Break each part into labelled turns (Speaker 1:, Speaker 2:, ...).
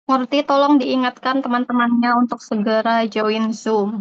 Speaker 1: Murti tolong diingatkan teman-temannya untuk segera join Zoom.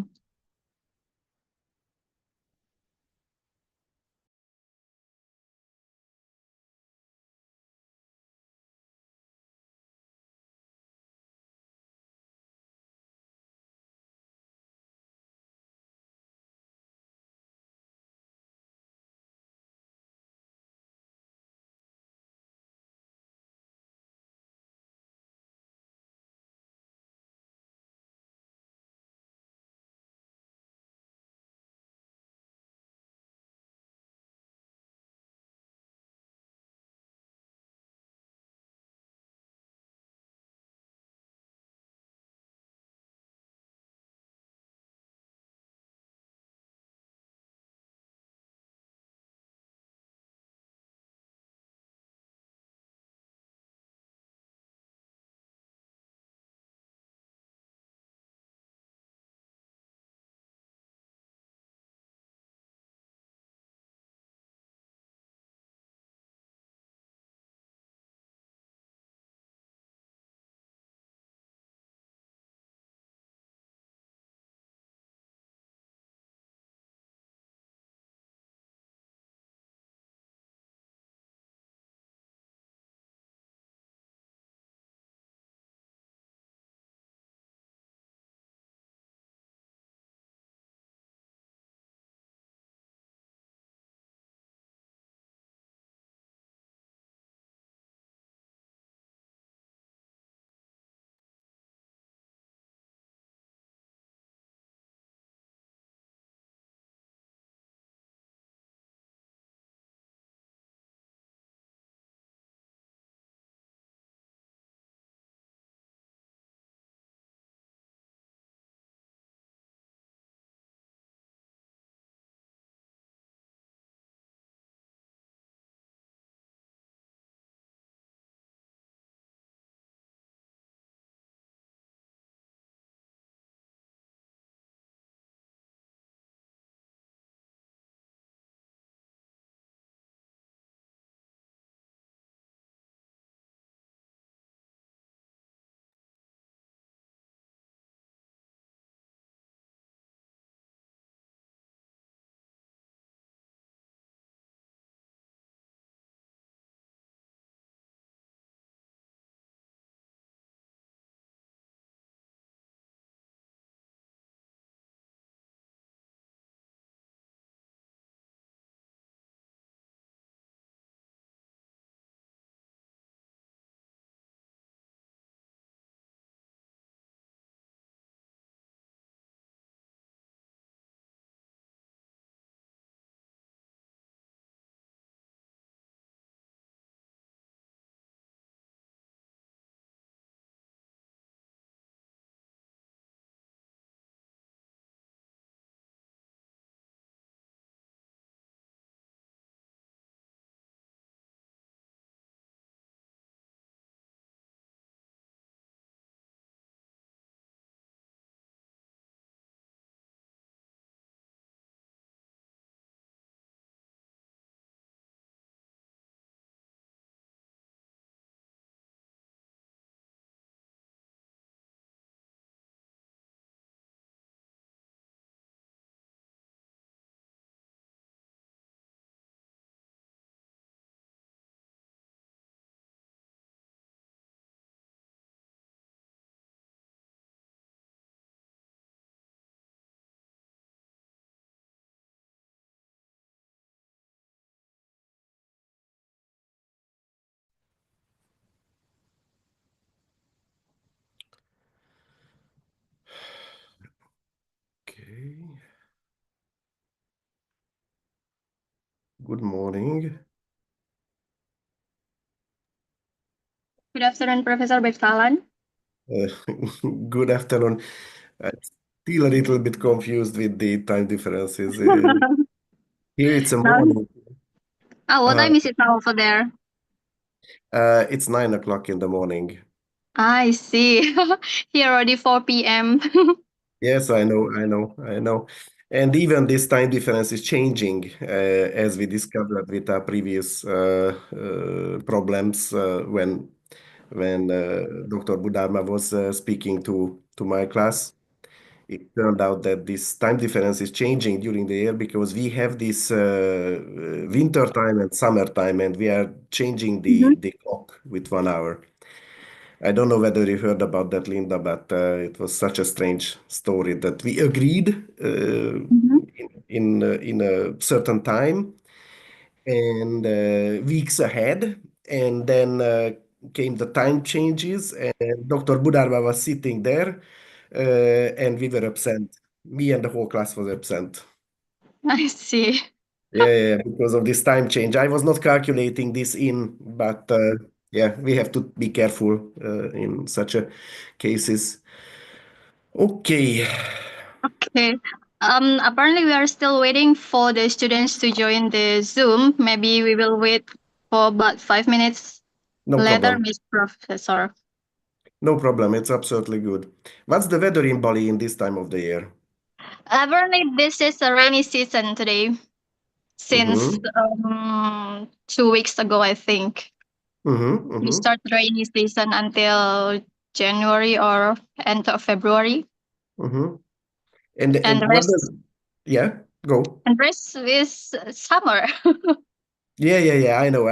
Speaker 2: Good morning.
Speaker 1: Good afternoon, Professor Bertalan.
Speaker 2: Uh, Good afternoon. I'm still a little bit confused with the time differences. Here it's a
Speaker 1: Now,
Speaker 2: morning.
Speaker 1: what
Speaker 2: Uh,
Speaker 1: time is it now over there?
Speaker 2: it's 9 o'clock in the morning.
Speaker 1: I see. Here already 4 p.m.
Speaker 2: Yes, I know. And even this time difference is changing, as we discovered with our previous problems when Dr. Budharma was speaking to my class. It turned out that this time difference is changing during the year because we have this winter time and summer time, and we are changing
Speaker 1: Mhm,
Speaker 2: the clock with 1 hour. I don't know whether you heard about that, Linda, but it was such a strange story that we agreed
Speaker 1: mhm.
Speaker 2: in a certain time and weeks ahead, and then came the time changes, and Dr. Budarma was sitting there, and we were absent. Me and the whole class was absent.
Speaker 1: I see.
Speaker 2: Yeah, because of this time change. I was not calculating this in, but yeah, we have to be careful in such a cases. Okay.
Speaker 1: Okay. Apparently we are still waiting for the students to join the Zoom. Maybe we will wait for about 5 minutes
Speaker 2: No
Speaker 1: later,
Speaker 2: problem.
Speaker 1: Miss Professor.
Speaker 2: No problem. It's absolutely good. What's the weather in Bali in this time of the year?
Speaker 1: Apparently this is a rainy season today since
Speaker 2: Mm-hmm.
Speaker 1: 2 weeks ago, I think.
Speaker 2: Mm-hmm.
Speaker 1: We
Speaker 2: Mm-hmm.
Speaker 1: start rainy season until January or end of February.
Speaker 2: Mm-hmm. And
Speaker 1: And the
Speaker 2: and what
Speaker 1: rest
Speaker 2: does yeah, go.
Speaker 1: and rest is summer.
Speaker 2: Yeah. I know.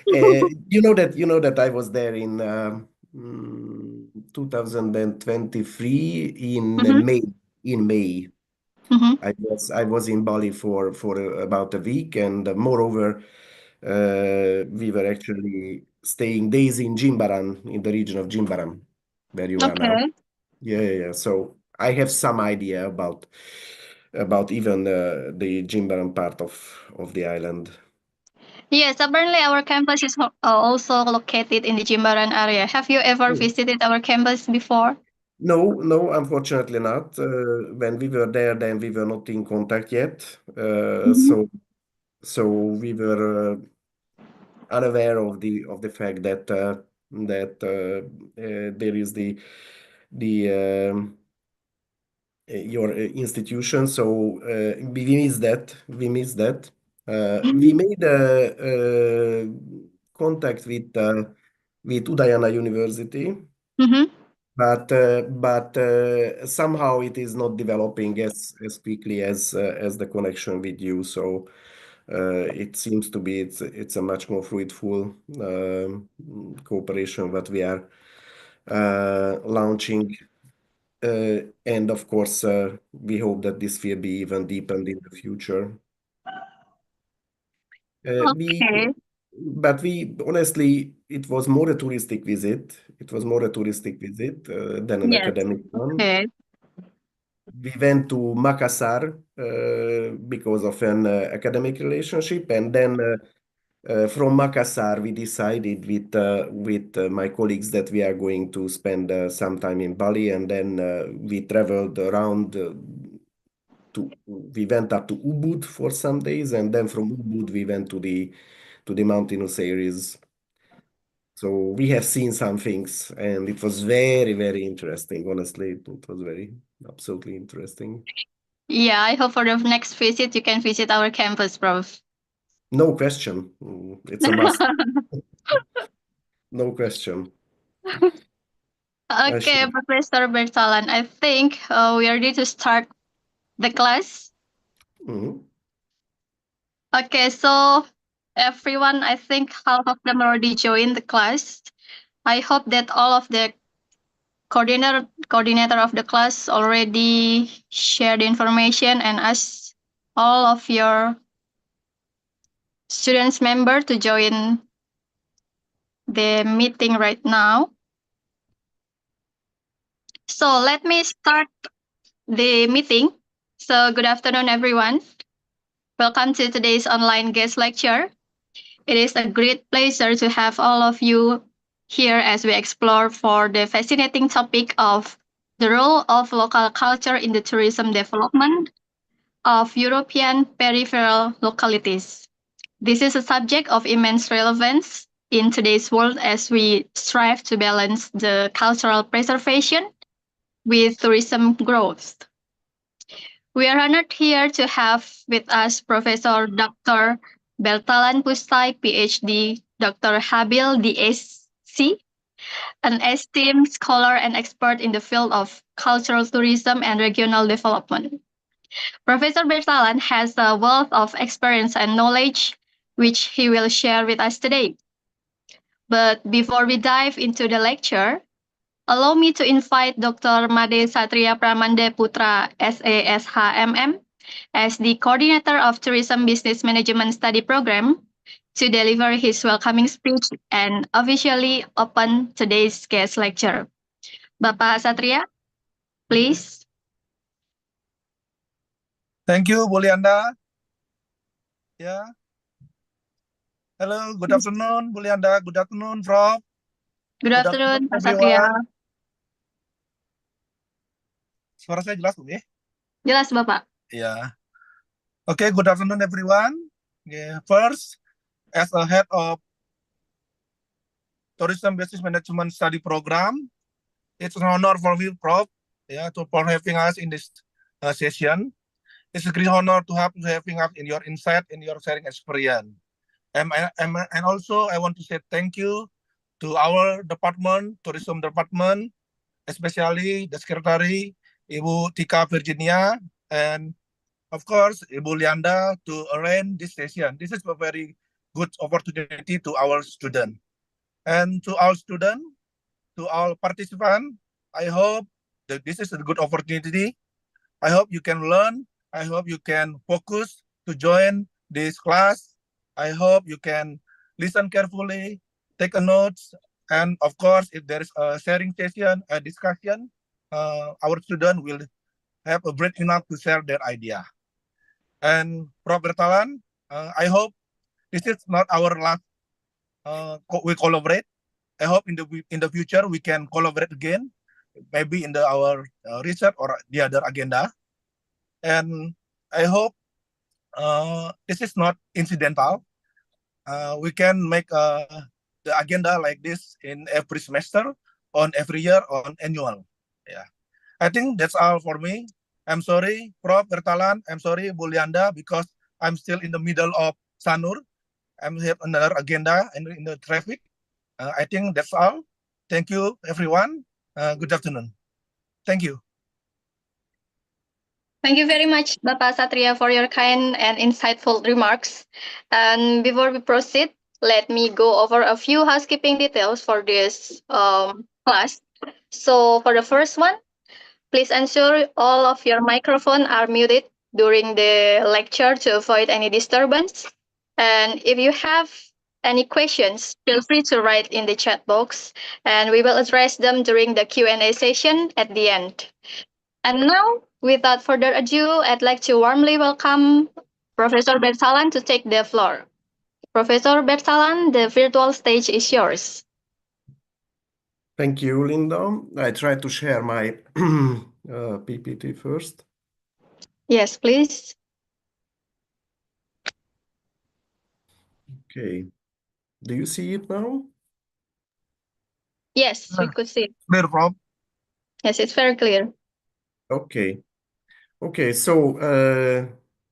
Speaker 2: You know that I was there in 2023 in
Speaker 1: Mhm,
Speaker 2: May. In May,
Speaker 1: mhm.
Speaker 2: I was in Bali for about a week, and moreover, we were actually staying days in Jimbaran, in the region of Jimbaran, where you are now.
Speaker 1: Okay.
Speaker 2: Yeah. So I have some idea about even the Jimbaran part of the island.
Speaker 1: Yes, apparently our campus is also located in the Jimbaran area. Have you ever
Speaker 2: Mm.
Speaker 1: visited our campus before?
Speaker 2: No, unfortunately not. When we were there, then we were not in contact yet.
Speaker 1: Mhm.
Speaker 2: So we were unaware of the fact that there is the your institution. So we missed that. We missed that. We
Speaker 1: Mhm.
Speaker 2: made a contact with Udayana University,
Speaker 1: Mhm.
Speaker 2: but somehow it is not developing as quickly as the connection with you. So it seems to be it's a much more fruitful cooperation that we are launching. And of course, we hope that this will be even deepened in the future. Uh, we,
Speaker 1: Okay.
Speaker 2: but we honestly, it was more a touristic visit. It was more a touristic visit than an
Speaker 1: Yes.
Speaker 2: academic one.
Speaker 1: Okay.
Speaker 2: We went to Makassar because of an academic relationship, and then from Makassar, we decided with my colleagues that we are going to spend some time in Bali, and then we traveled around. We went up to Ubud for some days, and then from Ubud we went to the mountainous areas. So we have seen some things, and it was very interesting. Honestly, it was very absolutely interesting.
Speaker 1: Yeah, I hope for the next visit you can visit our campus, Prof.
Speaker 2: No question. It's a must. No question.
Speaker 1: Okay,
Speaker 2: Sure.
Speaker 1: Professor Bertalan, I think we are ready to start the class.
Speaker 2: Mhm.
Speaker 1: Okay, so everyone, I think half of them already joined the class. I hope that all of the coordinator of the class already shared the information and asked all of your students member to join the meeting right now. So let me start the meeting. So good afternoon, everyone. Welcome to today's online guest lecture. It is a great pleasure to have all of you here as we explore for the fascinating topic of the role of local culture in the tourism development of European peripheral localities. This is a subject of immense relevance in today's world as we strive to balance the cultural preservation with tourism growth. We are honored here to have with us Professor Dr. Bertalan Pusztai, PhD, Dr. Habil, DSc, an esteemed scholar and expert in the field of cultural tourism and regional development. Professor Bertalan has a wealth of experience and knowledge, which he will share with us today. But before we dive into the lecture, allow me to invite Dr. Made Satria Pramande Putra, SASHMM, as the coordinator of Tourism Business Management Study Program, to deliver his welcoming speech and officially open today's guest lecture. Bapak Satria, please.
Speaker 3: Thank you, Bulianda. Yeah. Hello, good afternoon, Bulianda. Good afternoon, Prof.
Speaker 1: Good afternoon, Pak Satria.
Speaker 3: everyone. Suara saya jelas, Bu, ya?
Speaker 1: Jelas, Bapak.
Speaker 3: Yeah. Okay, good afternoon, everyone. Yeah. First, as a head of Tourism Business Management Study Program, it's an honor for me, Prof, for having us in this session. It's a great honor to have having us in your insight, in your sharing experience. And also, I want to say thank you to our department, tourism department, especially the secretary, Ibu Tika Virginia, and of course, Ibu Lianda to arrange this session. This is a very good opportunity to our student. And to our student, to all participants, I hope that this is a good opportunity. I hope you can learn. I hope you can focus to join this class. I hope you can listen carefully, take a notes, and of course, if there is a sharing session, a discussion, our student will have a break enough to share their idea. And Prof. Bertalan, I hope this is not our last we collaborate. I hope in the future we can collaborate again, maybe in our research or the other agenda. And I hope this is not incidental. We can make the agenda like this in every semester, on every year, on annual. Yeah, I think that's all for me. I'm sorry, Prof. Bertalan. I'm sorry, Bulianda, because I'm still in the middle of Sanur. I'm have another agenda and in the traffic. I think that's all. Thank you, everyone. Good afternoon. Thank you.
Speaker 1: Thank you very much, Bapak Satria, for your kind and insightful remarks. And before we proceed, let me go over a few housekeeping details for this class. So for the first one, please ensure all of your microphones are muted during the lecture to avoid any disturbance. And if you have any questions, feel free to write in the chat box, and we will address them during the Q&A session at the end. And now, without further ado, I'd like to warmly welcome Professor Bertalan to take the floor. Professor Bertalan, the virtual stage is yours.
Speaker 2: Thank you, Linda. I try to share my PPT first.
Speaker 1: Yes, please.
Speaker 2: Okay. Do you see it now?
Speaker 1: Yes, we could see it.
Speaker 3: Clear, Prof.
Speaker 1: Yes, it's very clear.
Speaker 2: Okay. Okay, so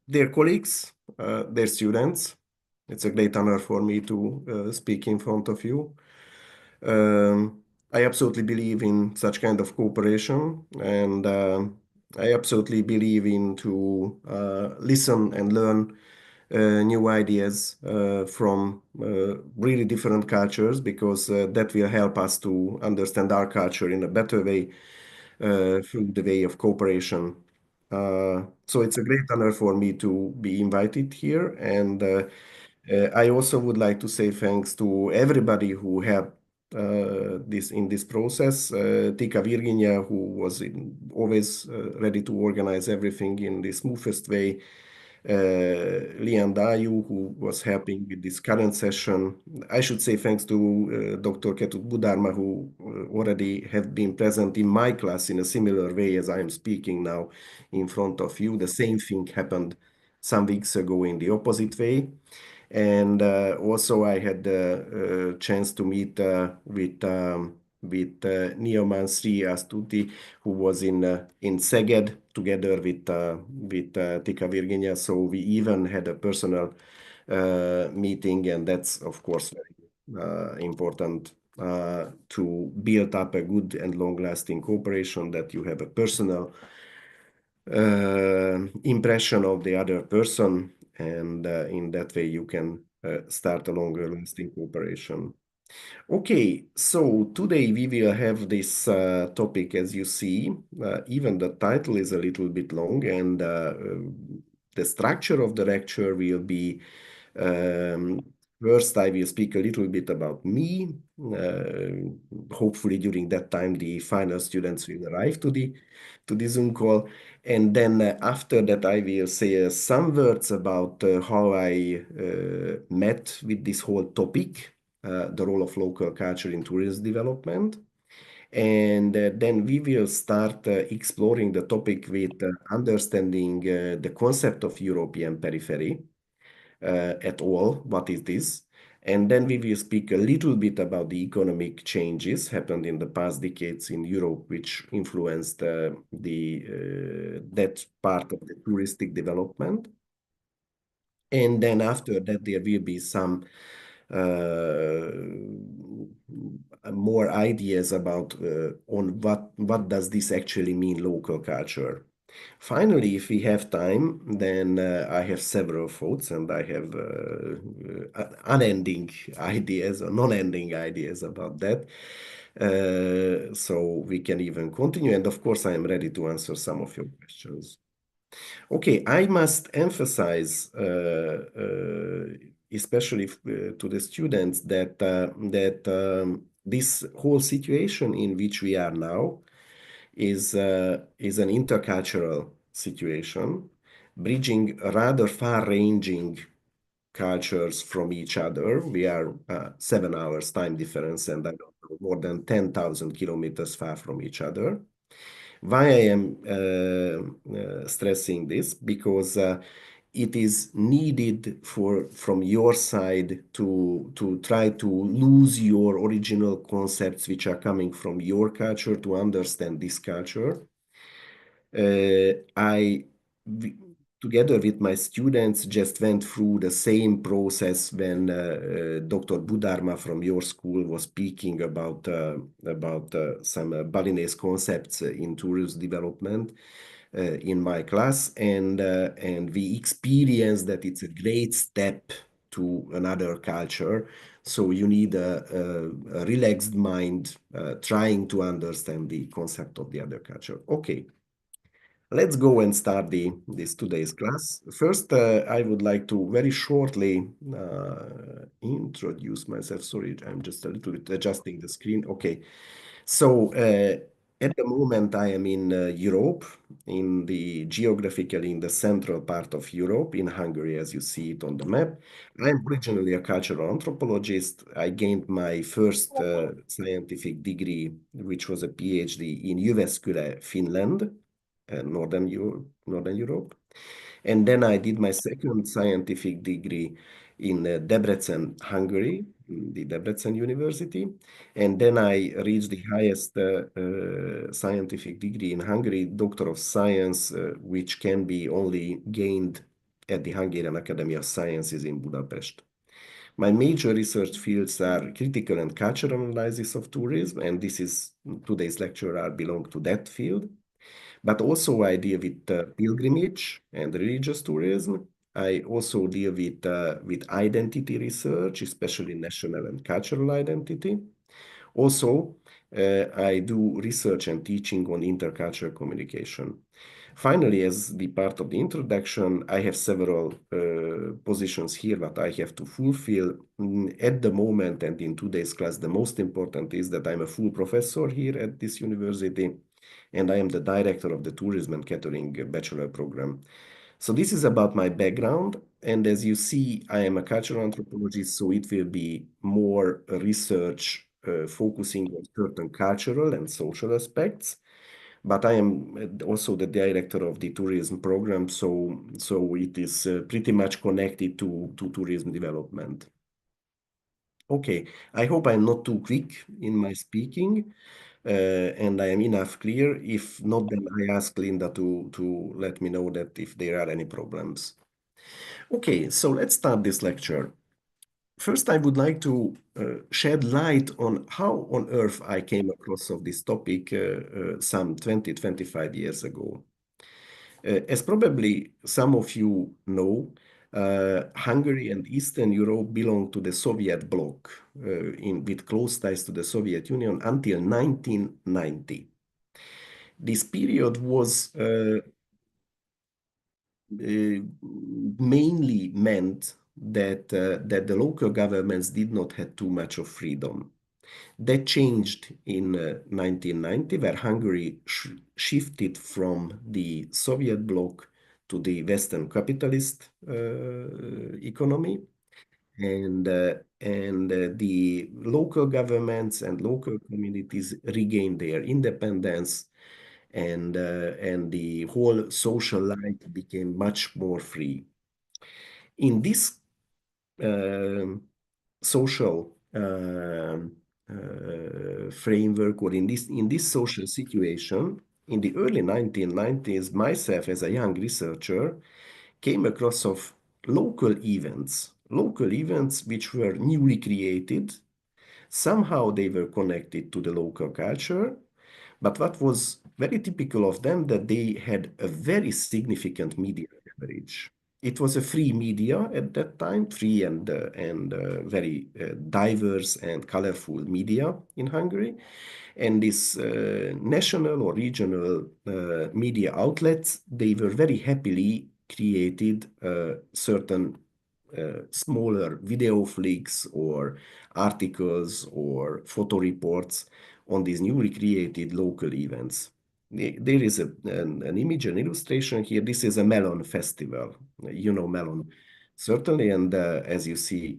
Speaker 2: dear colleagues, dear students, it's a great honor for me to speak in front of you. I absolutely believe in such kind of cooperation, and I absolutely believe in to listen and learn new ideas from really different cultures, because that will help us to understand our culture in a better way through the way of cooperation. So it's a great honor for me to be invited here, and I also would like to say thanks to everybody who helped this in this process. Tika Virginia, who was always ready to organize everything in the smoothest way. Lian Dayu, who was helping with this current session. I should say thanks to Dr. Ketut Budarma, who already have been present in my class in a similar way as I am speaking now in front of you. The same thing happened some weeks ago in the opposite way. And also I had the chance to meet with Nioman Sri Astuti, who was in Szeged together with Tika Virginia. So we even had a personal meeting, and that's of course very important to build up a good and long-lasting cooperation, that you have a personal impression of the other person, and in that way you can start a longer lasting cooperation. Okay, so today we will have this topic. As you see, even the title is a little bit long, and the structure of the lecture will be first I will speak a little bit about me. Hopefully during that time the final students will arrive to the Zoom call. And then after that, I will say some words about how I met with this whole topic, the role of local culture in tourism development. And then we will start exploring the topic with understanding the concept of European periphery at all. What is this? And then we will speak a little bit about the economic changes happened in the past decades in Europe, which influenced that part of the touristic development. And then after that, there will be some more ideas about on what does this actually mean, local culture. Finally, if we have time, then I have several thoughts, and I have unending ideas or non-ending ideas about that. So we can even continue. And of course, I am ready to answer some of your questions. Okay, I must emphasize, especially to the students, that this whole situation in which we are now is an intercultural situation, bridging rather far-ranging cultures from each other. We are 7 hours time difference, and I don't know, more than 10,000 kilometers far from each other. Why I am stressing this? Because it is needed from your side to try to lose your original concepts which are coming from your culture to understand this culture. Together with my students, just went through the same process when Dr. Budarma from your school was speaking about some Balinese concepts in tourism development in my class, and we experienced that it's a great step to another culture. So you need a relaxed mind trying to understand the concept of the other culture. Okay. Let's go and start this today's class. First, I would like to very shortly introduce myself. Sorry, I'm just a little bit adjusting the screen. Okay, so at the moment I am in Europe, geographically in the central part of Europe, in Hungary, as you see it on the map. I'm originally a cultural anthropologist. I gained my first scientific degree, which was a PhD in Jyväskylä, Finland. Northern Europe. And then I did my second scientific degree in Debrecen, Hungary, in the Debrecen University. And then I reached the highest scientific degree in Hungary, Doctor of Science, which can be only gained at the Hungarian Academy of Sciences in Budapest. My major research fields are critical and cultural analysis of tourism, and today's lecture I belong to that field. But also I deal with pilgrimage and religious tourism. I also deal with identity research, especially national and cultural identity. Also, I do research and teaching on intercultural communication. Finally, as the part of the introduction, I have several positions here that I have to fulfill. At the moment and in today's class, the most important is that I'm a full professor here at this university, and I am the director of the Tourism and Catering Bachelor program. So this is about my background. And as you see, I am a cultural anthropologist, so it will be more research focusing on certain cultural and social aspects. But I am also the director of the tourism program, so it is pretty much connected to tourism development. Okay, I hope I'm not too quick in my speaking, and I am enough clear. If not, then I ask Linda to let me know that if there are any problems. Okay, so let's start this lecture. First, I would like to shed light on how on earth I came across of this topic some 20, 25 years ago. As probably some of you know, Hungary and Eastern Europe belonged to the Soviet bloc with close ties to the Soviet Union until 1990. This period was mainly meant that the local governments did not have too much of freedom. That changed in 1990, where Hungary shifted from the Soviet bloc to the Western capitalist economy, and the local governments and local communities regained their independence, and the whole social life became much more free. In this um social framework, or in this social situation, in the early 1990s, myself as a young researcher came across of local events which were newly created. Somehow they were connected to the local culture, but what was very typical of them, that they had a very significant media coverage. It was a free media at that time, free and very diverse and colorful media in Hungary. And these national or regional media outlets, they were very happily created certain smaller video flicks or articles or photo reports on these newly created local events. There is an image, an illustration here. This is a melon festival. You know melon, certainly, and as you see,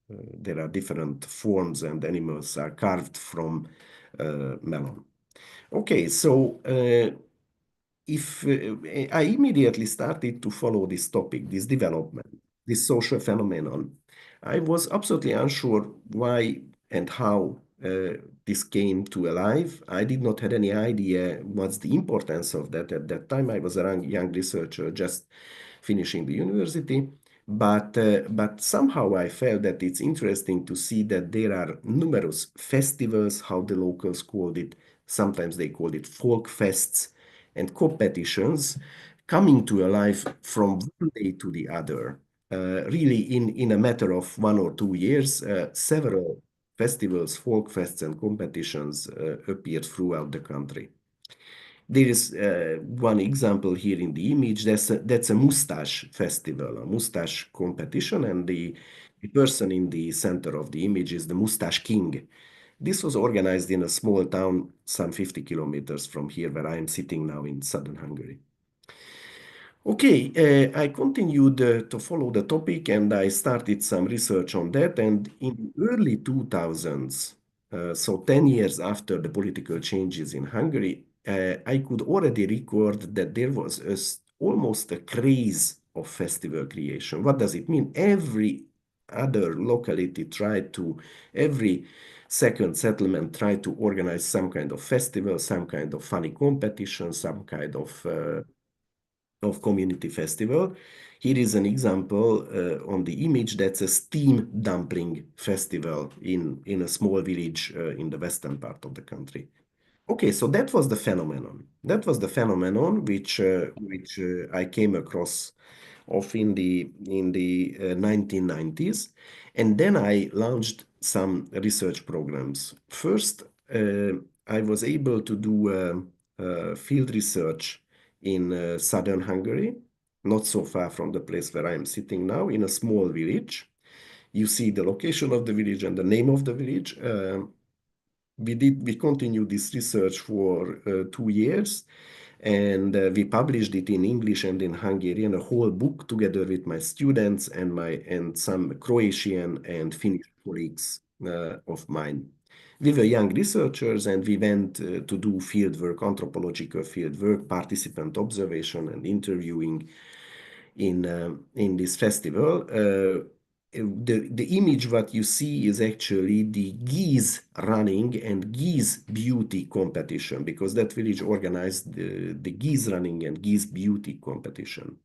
Speaker 2: there are different forms, and animals are carved from melon. Okay, so if I immediately started to follow this topic, this development, this social phenomenon, I was absolutely unsure why and how this came to alive. I did not have any idea what's the importance of that. At that time, I was a young researcher just finishing the university. But somehow I felt that it's interesting to see that there are numerous festivals, how the locals called it. Sometimes they called it folk fests and competitions coming to life from one day to the other. Really, in a matter of 1 or 2 years, several festivals, folk fests, and competitions appeared throughout the country. There is one example here in the image. That's a mustache festival, a mustache competition, and the person in the center of the image is the Mustache King. This was organized in a small town some 50 kilometers from here, where I am sitting now in southern Hungary. Okay, I continued to follow the topic, and I started some research on that. And in early 2000s, so 10 years after the political changes in Hungary, I could already record that there was almost a craze of festival creation. What does it mean? Every other locality every second settlement tried to organize some kind of festival, some kind of funny competition, some kind of community festival. Here is an example on the image. That's a steam dumpling festival in a small village in the western part of the country. Okay, so that was the phenomenon. That was the phenomenon which I came across of in the 1990s, and then I launched some research programs. First, I was able to do field research in southern Hungary, not so far from the place where I am sitting now, in a small village. You see the location of the village and the name of the village. We continued this research for 2 years. And we published it in English and in Hungarian, a whole book together with my students and some Croatian and Finnish colleagues of mine. We were young researchers and we went to do fieldwork, anthropological fieldwork, participant observation and interviewing in this festival. The image what you see is actually the geese running and geese beauty competition, because that village organized the geese running and geese beauty competition.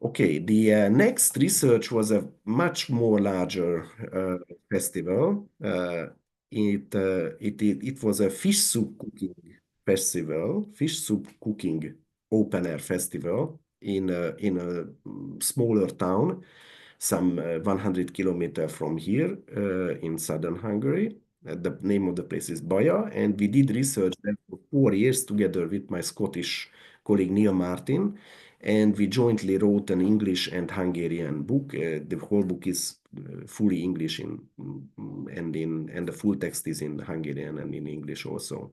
Speaker 2: Okay, the next research was a much more larger festival. It was a fish soup cooking festival, fish soup cooking open air festival in a smaller town, some 100 kilometers from here in southern Hungary. The name of the place is Baja, and we did research there for 4 years together with my Scottish colleague Neil Martin, and we jointly wrote an English and Hungarian book. The whole book is fully English and the full text is in Hungarian and in English also.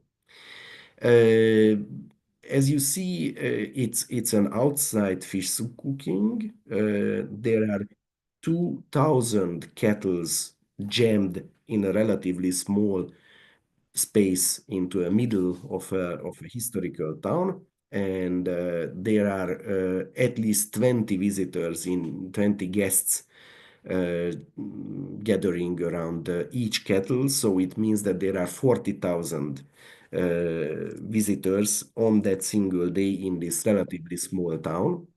Speaker 2: As you see, it's an outside fish soup cooking. There are 2,000 kettles jammed in a relatively small space into a middle of a historical town, and there are at least 20 visitors 20 guests gathering around each kettle. So it means that there are 40,000 visitors on that single day in this relatively small town.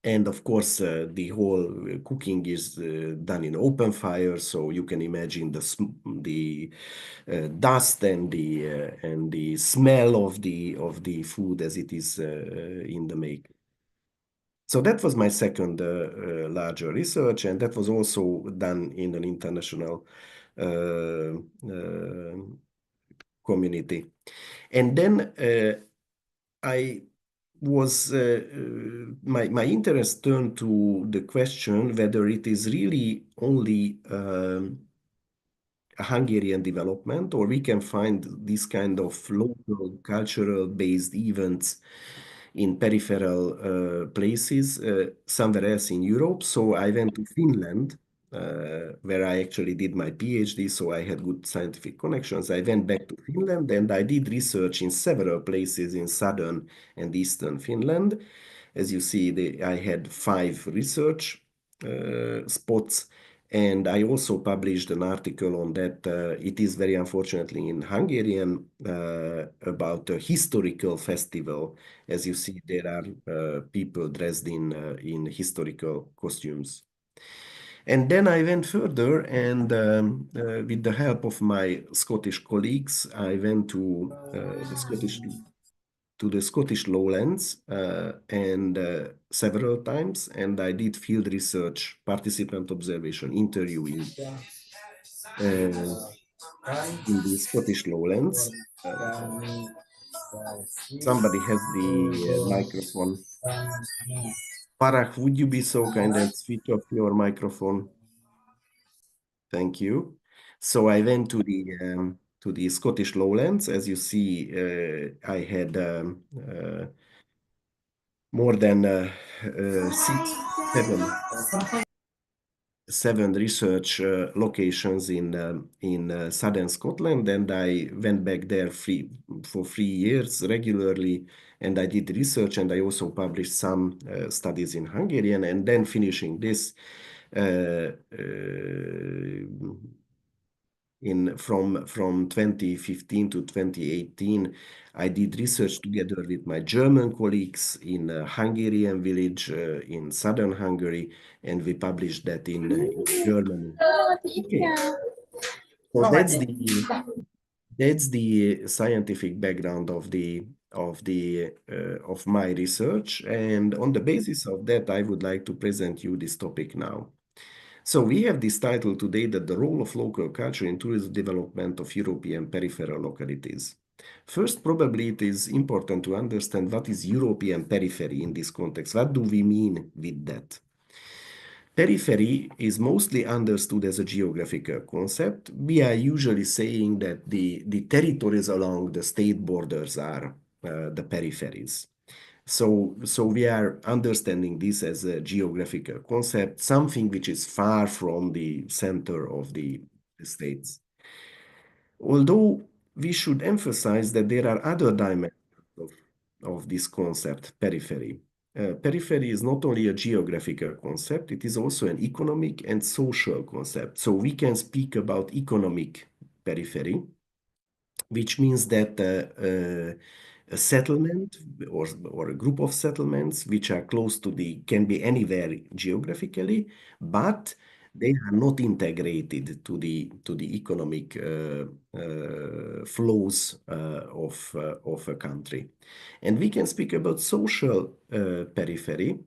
Speaker 2: And of course, the whole cooking is done in open fire, so you can imagine the dust and the smell of the food as it is in the make. So that was my second larger research, and that was also done in an international community. And then I was my interest turned to the question whether it is really only a Hungarian development, or we can find this kind of local cultural based events in peripheral places somewhere else in Europe. So I went to Finland, where I actually did my PhD, so I had good scientific connections. I went back to Finland and I did research in several places in southern and eastern Finland. As you see, I had 5 research spots, and I also published an article on that. It is very unfortunately in Hungarian about a historical festival. As you see, there are people dressed in historical costumes. And then I went further, and with the help of my Scottish colleagues, I went to the Scottish lowlands and several times, and I did field research, participant observation, interviewing in the Scottish lowlands. Somebody has the microphone. Parag, would you be so kind and switch off your microphone? Thank you. So I went to the Scottish lowlands. As you see, I had more than 7 research locations in southern Scotland, and I went back there for 3 years regularly, and I did research, and I also published some studies in Hungarian, and then finishing this from 2015 to 2018, I did research together with my German colleagues in a Hungarian village in southern Hungary, and we published that in Germany. Okay. So that's the scientific background of my research, and on the basis of that, I would like to present you this topic now. So we have this title today, that the role of local culture in tourism development of European peripheral localities. First, probably it is important to understand what is European periphery in this context. What do we mean with that? Periphery is mostly understood as a geographical concept. We are usually saying that the territories along the state borders are the peripheries. So we are understanding this as a geographical concept, something which is far from the center of the states. Although we should emphasize that there are other dimensions of this concept, periphery. Periphery is not only a geographical concept, it is also an economic and social concept. So we can speak about economic periphery, which means that a settlement or a group of settlements which are close to can be anywhere geographically, but they are not integrated to the economic flows of a country. And we can speak about social periphery,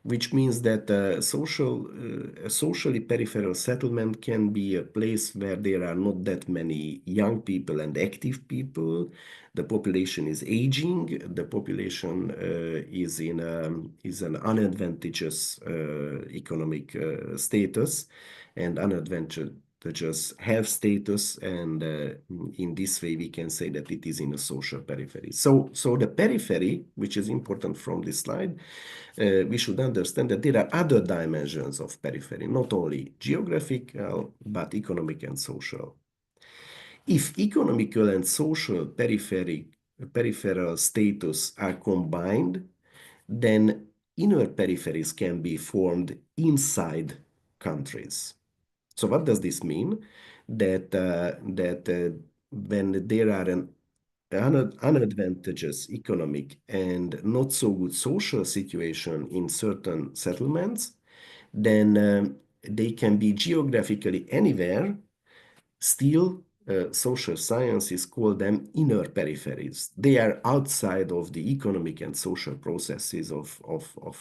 Speaker 2: which means that a socially peripheral settlement can be a place where there are not that many young people and active people. The population is aging. The population is in an unadvantageous economic status and unadvantageous health status, and in this way we can say that it is in a social periphery. So the periphery, which is important from this slide, we should understand that there are other dimensions of periphery, not only geographical, but economic and social. If economical and social peripheral status are combined, then inner peripheries can be formed inside countries. So what does this mean? That when there are an unadvantageous economic and not so good social situation in certain settlements, then they can be geographically anywhere. Still, social sciences call them inner peripheries. They are outside of the economic and social processes of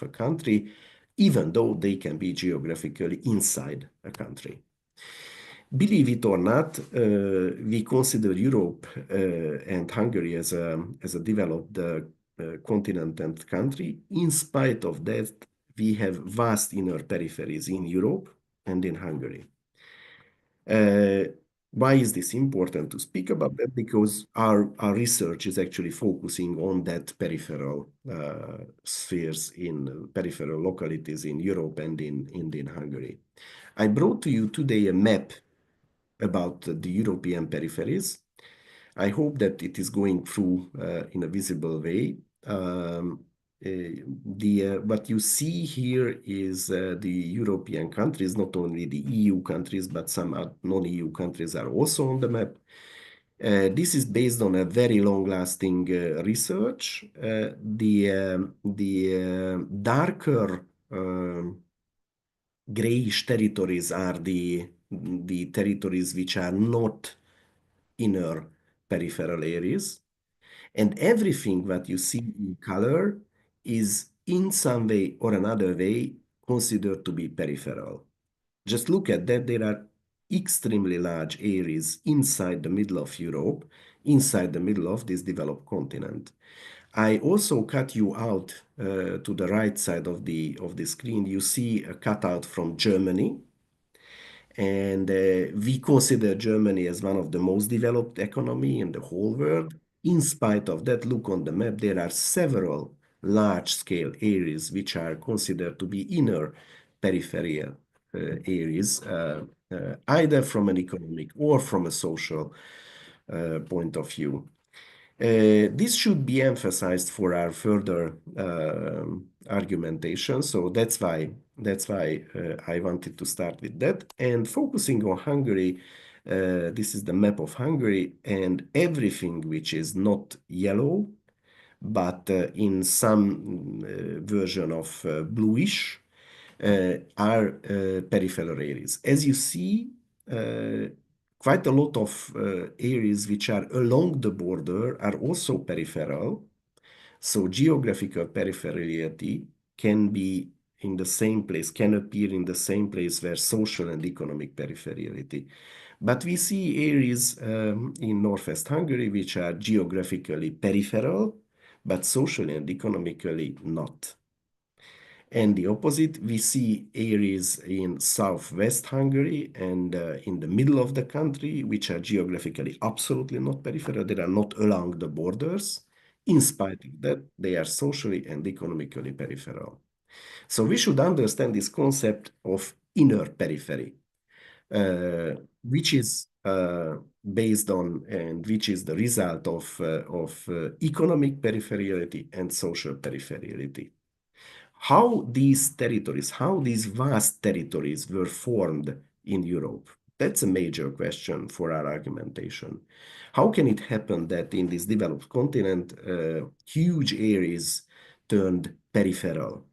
Speaker 2: a country, even though they can be geographically inside a country. Believe it or not, we consider Europe and Hungary as a developed continent and country. In spite of that, we have vast inner peripheries in Europe and in Hungary. Why is this important to speak about that? Because our research is actually focusing on that peripheral spheres in peripheral localities in Europe and in Hungary. I brought to you today a map about the European peripheries. I hope that it is going through in a visible way. What you see here is the European countries, not only the EU countries, but some non-EU countries are also on the map. This is based on a very long-lasting research. The darker grayish territories are the territories which are not inner peripheral areas. And everything that you see in color is in some way or another way considered to be peripheral. Just look at that. There are extremely large areas inside the middle of Europe, inside the middle of this developed continent. I also cut you out to the right side of the screen. You see a cutout from Germany. And we consider Germany as one of the most developed economy in the whole world. In spite of that, look on the map, there are several large-scale areas which are considered to be inner peripheral areas, either from an economic or from a social point of view. This should be emphasized for our further argumentation. So that's why I wanted to start with that. And focusing on Hungary, this is the map of Hungary, and everything which is not yellow, but in some version of bluish, are peripheral areas. As you see, quite a lot of areas which are along the border are also peripheral. So geographical peripherality can be in the same place, can appear in the same place where social and economic peripherality. But we see areas in northwest Hungary which are geographically peripheral, but socially and economically not. And the opposite, we see areas in southwest Hungary and in the middle of the country, which are geographically absolutely not peripheral. They are not along the borders. In spite of that, they are socially and economically peripheral. So we should understand this concept of inner periphery, which is based on and which is the result of economic peripherality and social peripherality. How these territories, how these vast territories were formed in Europe? That's a major question for our argumentation. How can it happen that in this developed continent, huge areas turned peripheral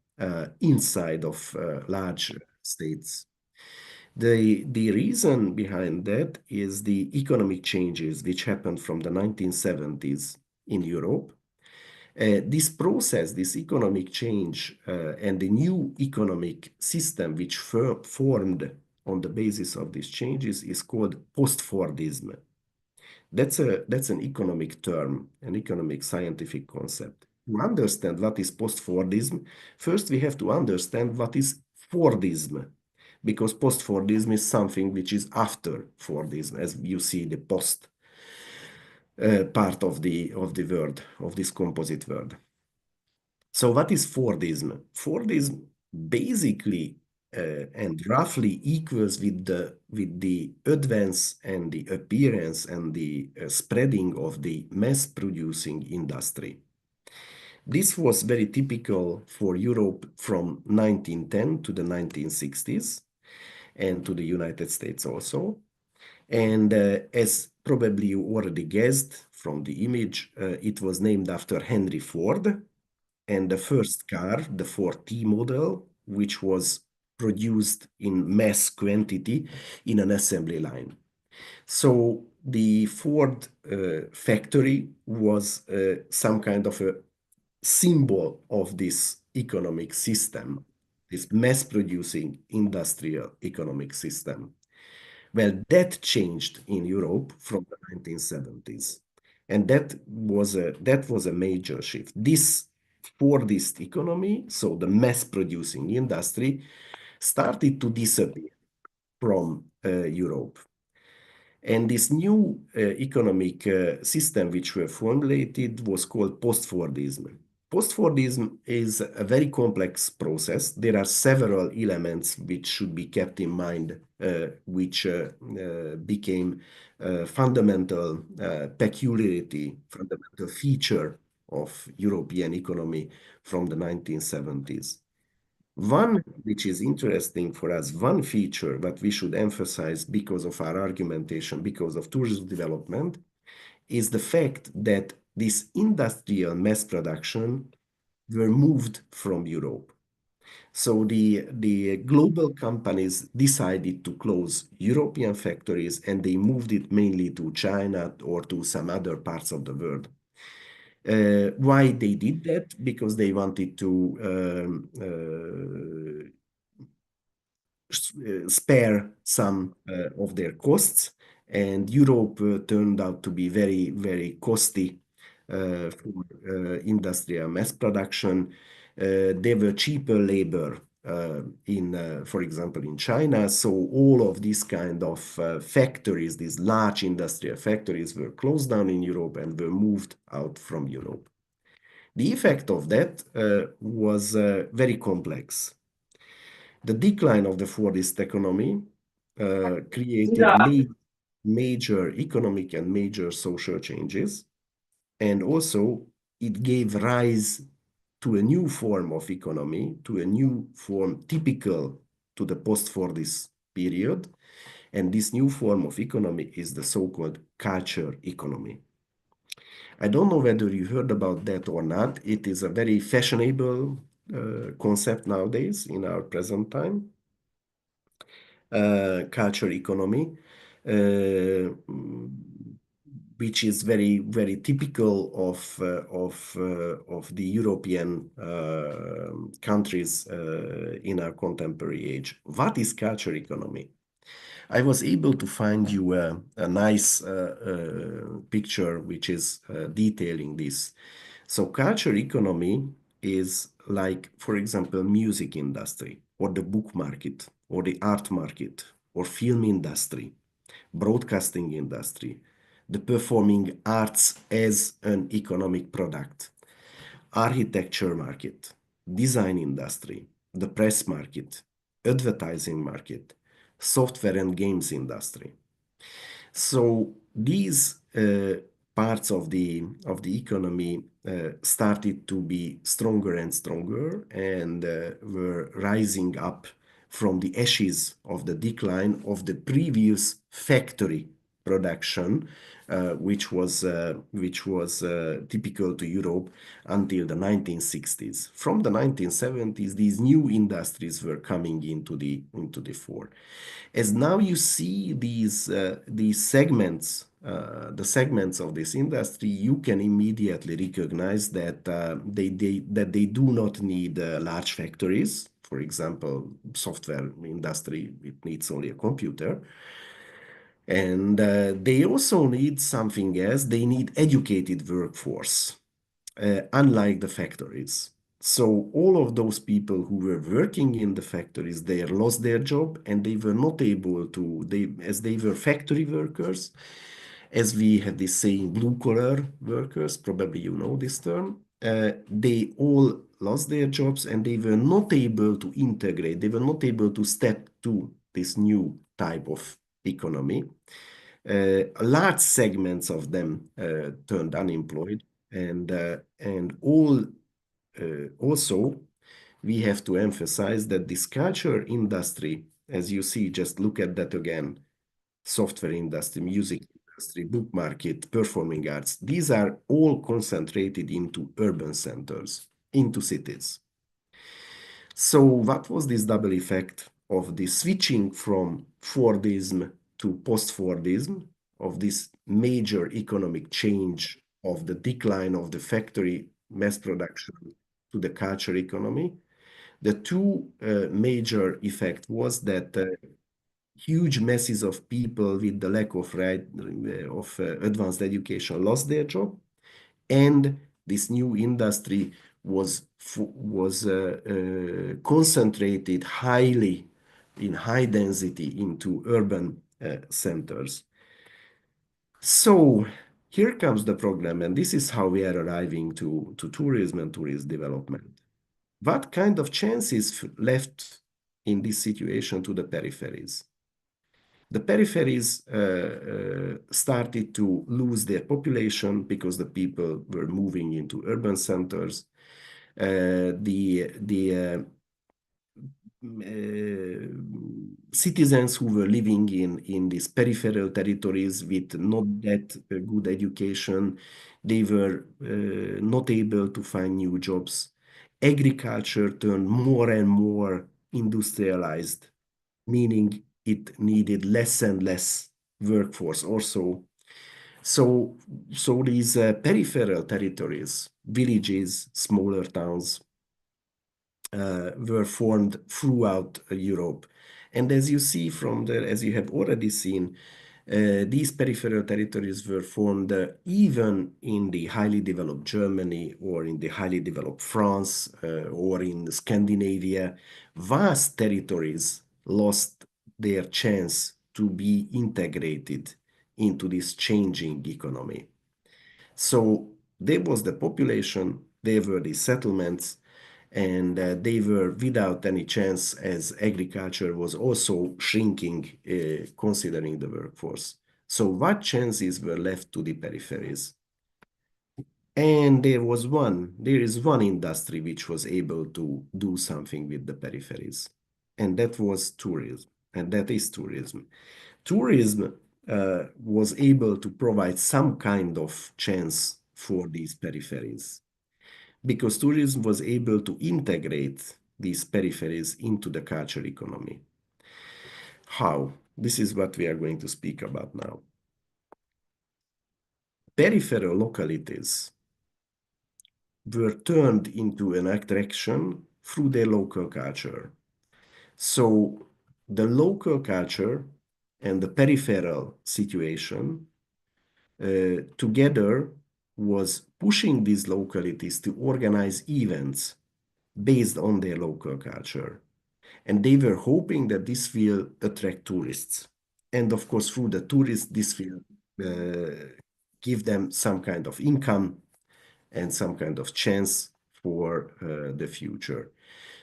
Speaker 2: inside of large states? The reason behind that is the economic changes which happened from the 1970s in Europe. This process, this economic change, and the new economic system which formed on the basis of these changes is called post-Fordism. That's an economic term, an economic scientific concept. To understand what is post-Fordism, first we have to understand what is Fordism, because post-Fordism is something which is after Fordism, as you see the post part of the word, of this composite word. So what is Fordism? Fordism basically and roughly equals with the advance and the appearance and the spreading of the mass-producing industry. This was very typical for Europe from 1910 to the 1960s and to the United States also. And as probably you already guessed from the image, it was named after Henry Ford, and the first car, the Ford T model, which was produced in mass quantity in an assembly line. So the Ford factory was some kind of a symbol of this economic system, this mass-producing industrial economic system. Well, that changed in Europe from the 1970s, and that was a major shift. This Fordist economy, so the mass-producing industry, started to disappear from Europe. And this new economic system which were formulated was called post-Fordism. Post-Fordism is a very complex process. There are several elements which should be kept in mind, which became fundamental peculiarity, fundamental feature of European economy from the 1970s. One which is interesting for us, one feature that we should emphasize because of our argumentation, because of tourism development, is the fact that this industrial mass production were moved from Europe. So the global companies decided to close European factories and they moved it mainly to China or to some other parts of the world. Why they did that? Because they wanted to spare some of their costs, and Europe turned out to be very, very costly for industrial mass production. There were cheaper labor for example, in China. So all of these kind of factories, these large industrial factories, were closed down in Europe and were moved out from Europe. The effect of that was very complex. The decline of the Fordist economy created major economic and major social changes, and also it gave rise to a new form of economy, to a new form typical to the post-Fordist period, and this new form of economy is the so-called culture economy. I don't know whether you heard about that or not. It is a very fashionable concept nowadays in our present time. Culture economy, which is very, very typical of the European countries in our contemporary age. What is culture economy? I was able to find you a nice picture which is detailing this. So culture economy is like, for example, music industry or the book market or the art market or film industry, broadcasting industry, the performing arts as an economic product, architecture market, design industry, the press market, advertising market, software and games industry. So these parts of the economy started to be stronger and stronger and were rising up from the ashes of the decline of the previous factory production, which was typical to Europe until the 1960s. From the 1970s, these new industries were coming into the fore. As now you see these segments, the segments of this industry, you can immediately recognize that they do not need large factories. For example, software industry, it needs only a computer. And they also need something else. They need educated workforce, unlike the factories. So all of those people who were working in the factories, they lost their job and they were not able to, as they were factory workers, as we have this saying, blue collar workers, probably you know this term, they all lost their jobs and they were not able to integrate, they were not able to step to this new type of economy. Large segments of them turned unemployed, and also we have to emphasize that this culture industry, as you see, just look at that again, software industry, music industry, book market, performing arts, these are all concentrated into urban centers, into cities. So what was this double effect of the switching from Fordism to post-Fordism, of this major economic change of the decline of the factory mass production to the culture economy? The two major effect was that huge masses of people with the lack of advanced education lost their job, and this new industry was concentrated highly in high density into urban centers. So here comes the problem, and this is how we are arriving to tourism and tourist development. What kind of chances left in this situation to the peripheries? The peripheries started to lose their population because the people were moving into urban centers. Citizens who were living in these peripheral territories with not that good education, they were not able to find new jobs. Agriculture turned more and more industrialized, meaning it needed less and less workforce also. So these peripheral territories, villages, smaller towns, were formed throughout Europe. And as you see from there, as you have already seen, these peripheral territories were formed even in the highly developed Germany or in the highly developed France or in Scandinavia. Vast territories lost their chance to be integrated into this changing economy. So there was the population, there were the settlements, and they were without any chance as agriculture was also shrinking, considering the workforce. So what chances were left to the peripheries? And there is one industry which was able to do something with the peripheries, and that was tourism, and that is tourism. Tourism was able to provide some kind of chance for these peripheries, because tourism was able to integrate these peripheries into the culture economy. How? This is what we are going to speak about now. Peripheral localities were turned into an attraction through their local culture. So the local culture and the peripheral situation together was pushing these localities to organize events based on their local culture. And they were hoping that this will attract tourists. And of course, through the tourists, this will give them some kind of income and some kind of chance for the future.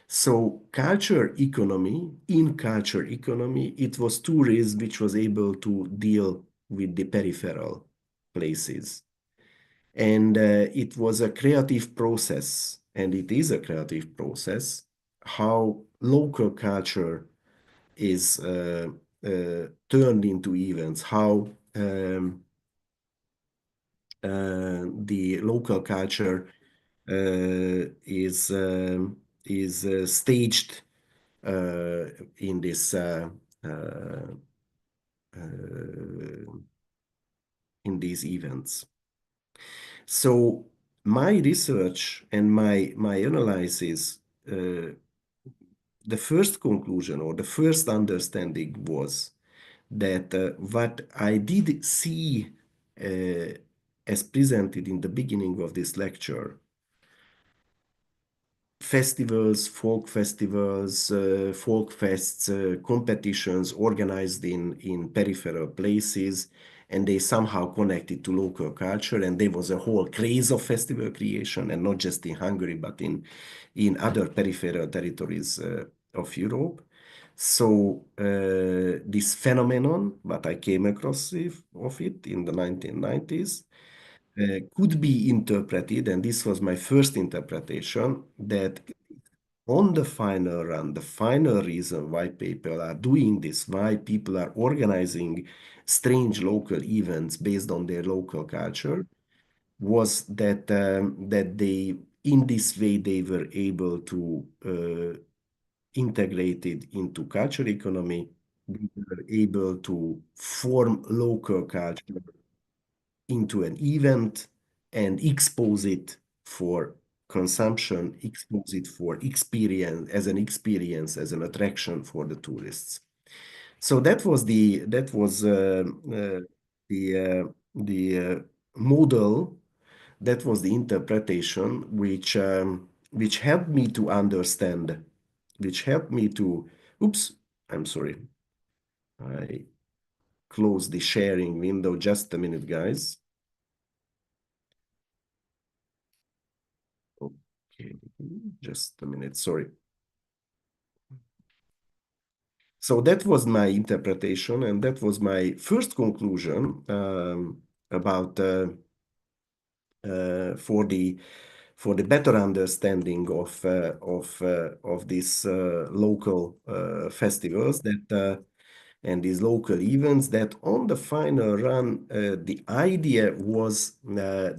Speaker 2: So culture economy, in culture economy, it was tourism which was able to deal with the peripheral places. And it was a creative process, and it is a creative process, how local culture is turned into events, how the local culture is staged in this in these events. So my research and my analysis, the first conclusion or the first understanding was that what I did see as presented in the beginning of this lecture, festivals, folk fests, competitions organized in peripheral places, and they somehow connected to local culture, and there was a whole craze of festival creation, and not just in Hungary, but in other peripheral territories of Europe. So this phenomenon, what I came across of it in the 1990s, could be interpreted, and this was my first interpretation, that on the final run, the final reason why people are doing this, why people are organizing strange local events based on their local culture, was that they, in this way, they were able to integrate it into culture economy. We were able to form local culture into an event and expose it for consumption, expose it for experience, as an attraction for the tourists. So that was the model, that was the interpretation which helped me to understand, which helped me to, oops, I'm sorry, I closed the sharing window. Just a minute, guys. Okay, just a minute, sorry. So that was my interpretation, and that was my first conclusion about for the better understanding of these local festivals that and these local events, that on the final run, the idea was that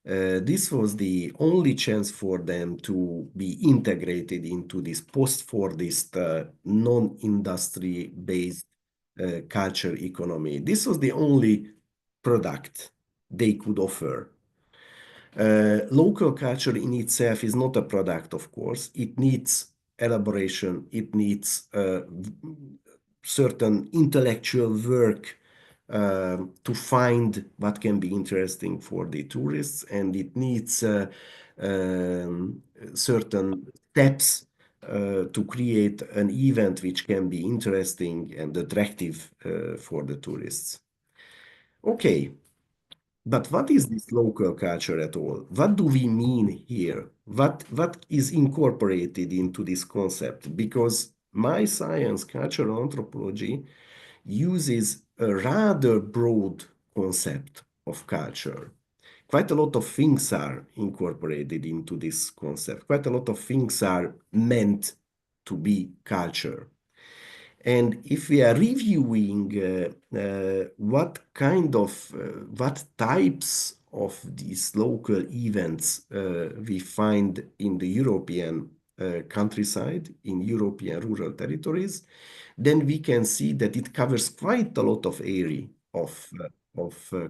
Speaker 2: this was the only chance for them to be integrated into this post-Fordist, non-industry based culture economy. This was the only product they could offer. Local culture in itself is not a product, of course. It needs elaboration. It needs certain intellectual work to find what can be interesting for the tourists, and it needs certain steps to create an event which can be interesting and attractive for the tourists. Okay, but what is this local culture at all? What do we mean here? What is incorporated into this concept? Because my science, cultural anthropology, uses a rather broad concept of culture. Quite a lot of things are incorporated into this concept. Quite a lot of things are meant to be culture. And if we are reviewing what types of these local events we find in the European countryside, in European rural territories, then we can see that it covers quite a lot of area of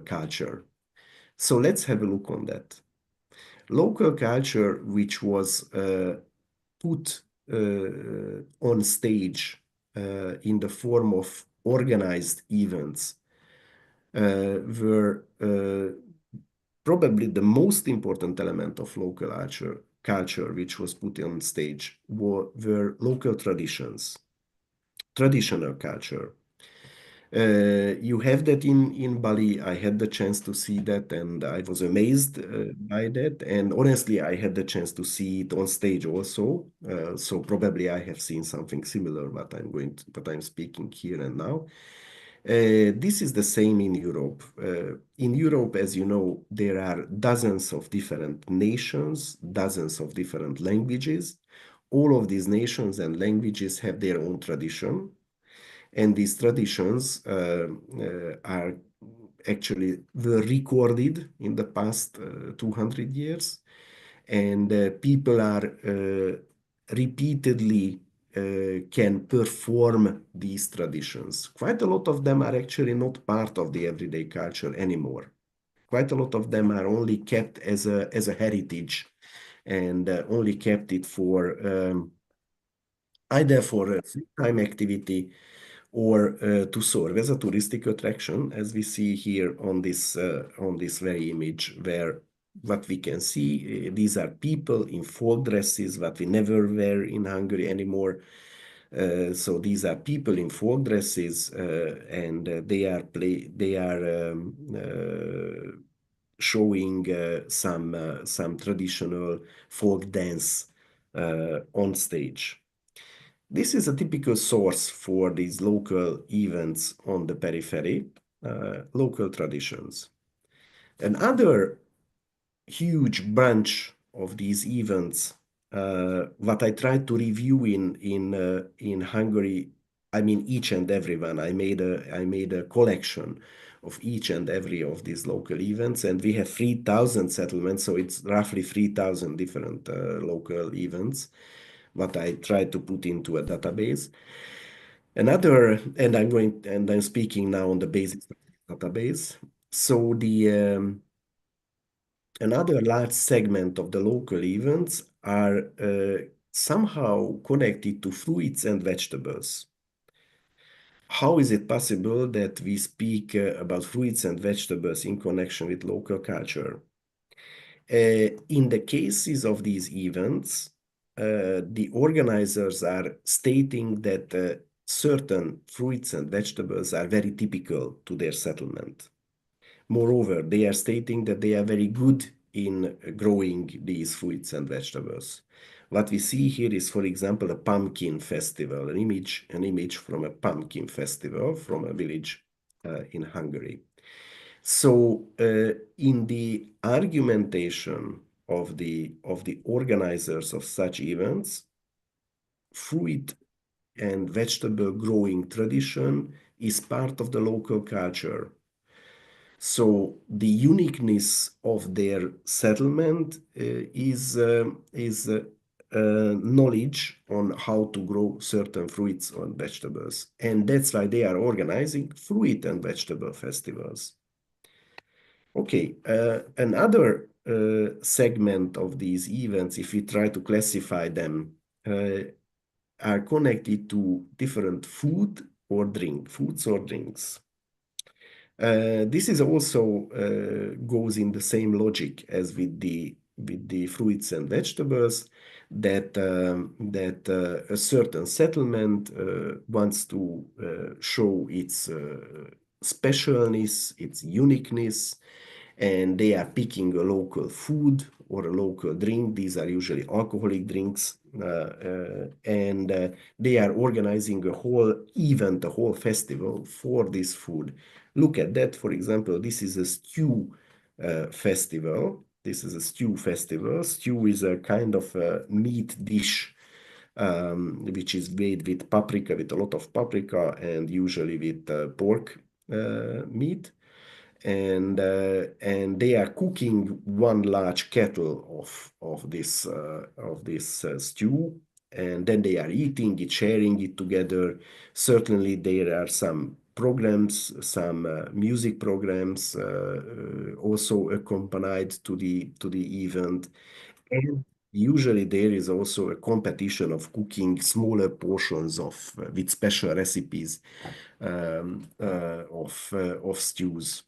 Speaker 2: culture. So let's have a look on that. Local culture, which was put on stage in the form of organized events, were probably the most important element of local culture which was put on stage were local traditions, traditional culture. You have that in Bali. I had the chance to see that, and I was amazed by that. And honestly, I had the chance to see it on stage also. So probably I have seen something similar, what I'm speaking here and now. This is the same in Europe. In Europe, as you know, there are dozens of different nations, dozens of different languages. All of these nations and languages have their own tradition. And these traditions are actually were recorded in the past 200 years. And people are repeatedly can perform these traditions. Quite a lot of them are actually not part of the everyday culture anymore. Quite a lot of them are only kept as a heritage, and only kept it for either for a free time activity or to serve as a touristic attraction, as we see here on this very image, where what we can see, these are people in folk dresses, what we never wear in Hungary anymore. So these are people in folk dresses, and they are showing some traditional folk dance on stage. This is a typical source for these local events on the periphery, local traditions. Another huge bunch of these events, what I tried to review in Hungary, I mean each and every one. I made a collection of each and every of these local events, and we have 3,000 settlements, so it's roughly 3,000 different local events what I tried to put into a database. And I'm speaking now on the basis of the database. So another large segment of the local events are somehow connected to fruits and vegetables. How is it possible that we speak about fruits and vegetables in connection with local culture? In the cases of these events, the organizers are stating that certain fruits and vegetables are very typical to their settlement. Moreover, they are stating that they are very good in growing these fruits and vegetables. What we see here is, for example, a pumpkin festival, an image from a pumpkin festival from a village in Hungary. So in the argumentation of the organizers of such events, fruit and vegetable growing tradition is part of the local culture. So the uniqueness of their settlement is knowledge on how to grow certain fruits or vegetables. And that's why they are organizing fruit and vegetable festivals. Okay, another segment of these events, if we try to classify them, are connected to different foods or drinks. This is also goes in the same logic as with the fruits and vegetables, that a certain settlement wants to show its specialness, its uniqueness, and they are picking a local food or a local drink. These are usually alcoholic drinks, and they are organizing a whole event, a whole festival for this food. Look at that, for example, this is a stew festival. This is a stew festival. Stew is a kind of a meat dish which is made with paprika, with a lot of paprika, and usually with pork meat. And they are cooking one large kettle of this stew, and then they are eating it, sharing it together. Certainly, there are some programs, some music programs also accompanied to the event, and usually there is also a competition of cooking smaller portions with special recipes of stews.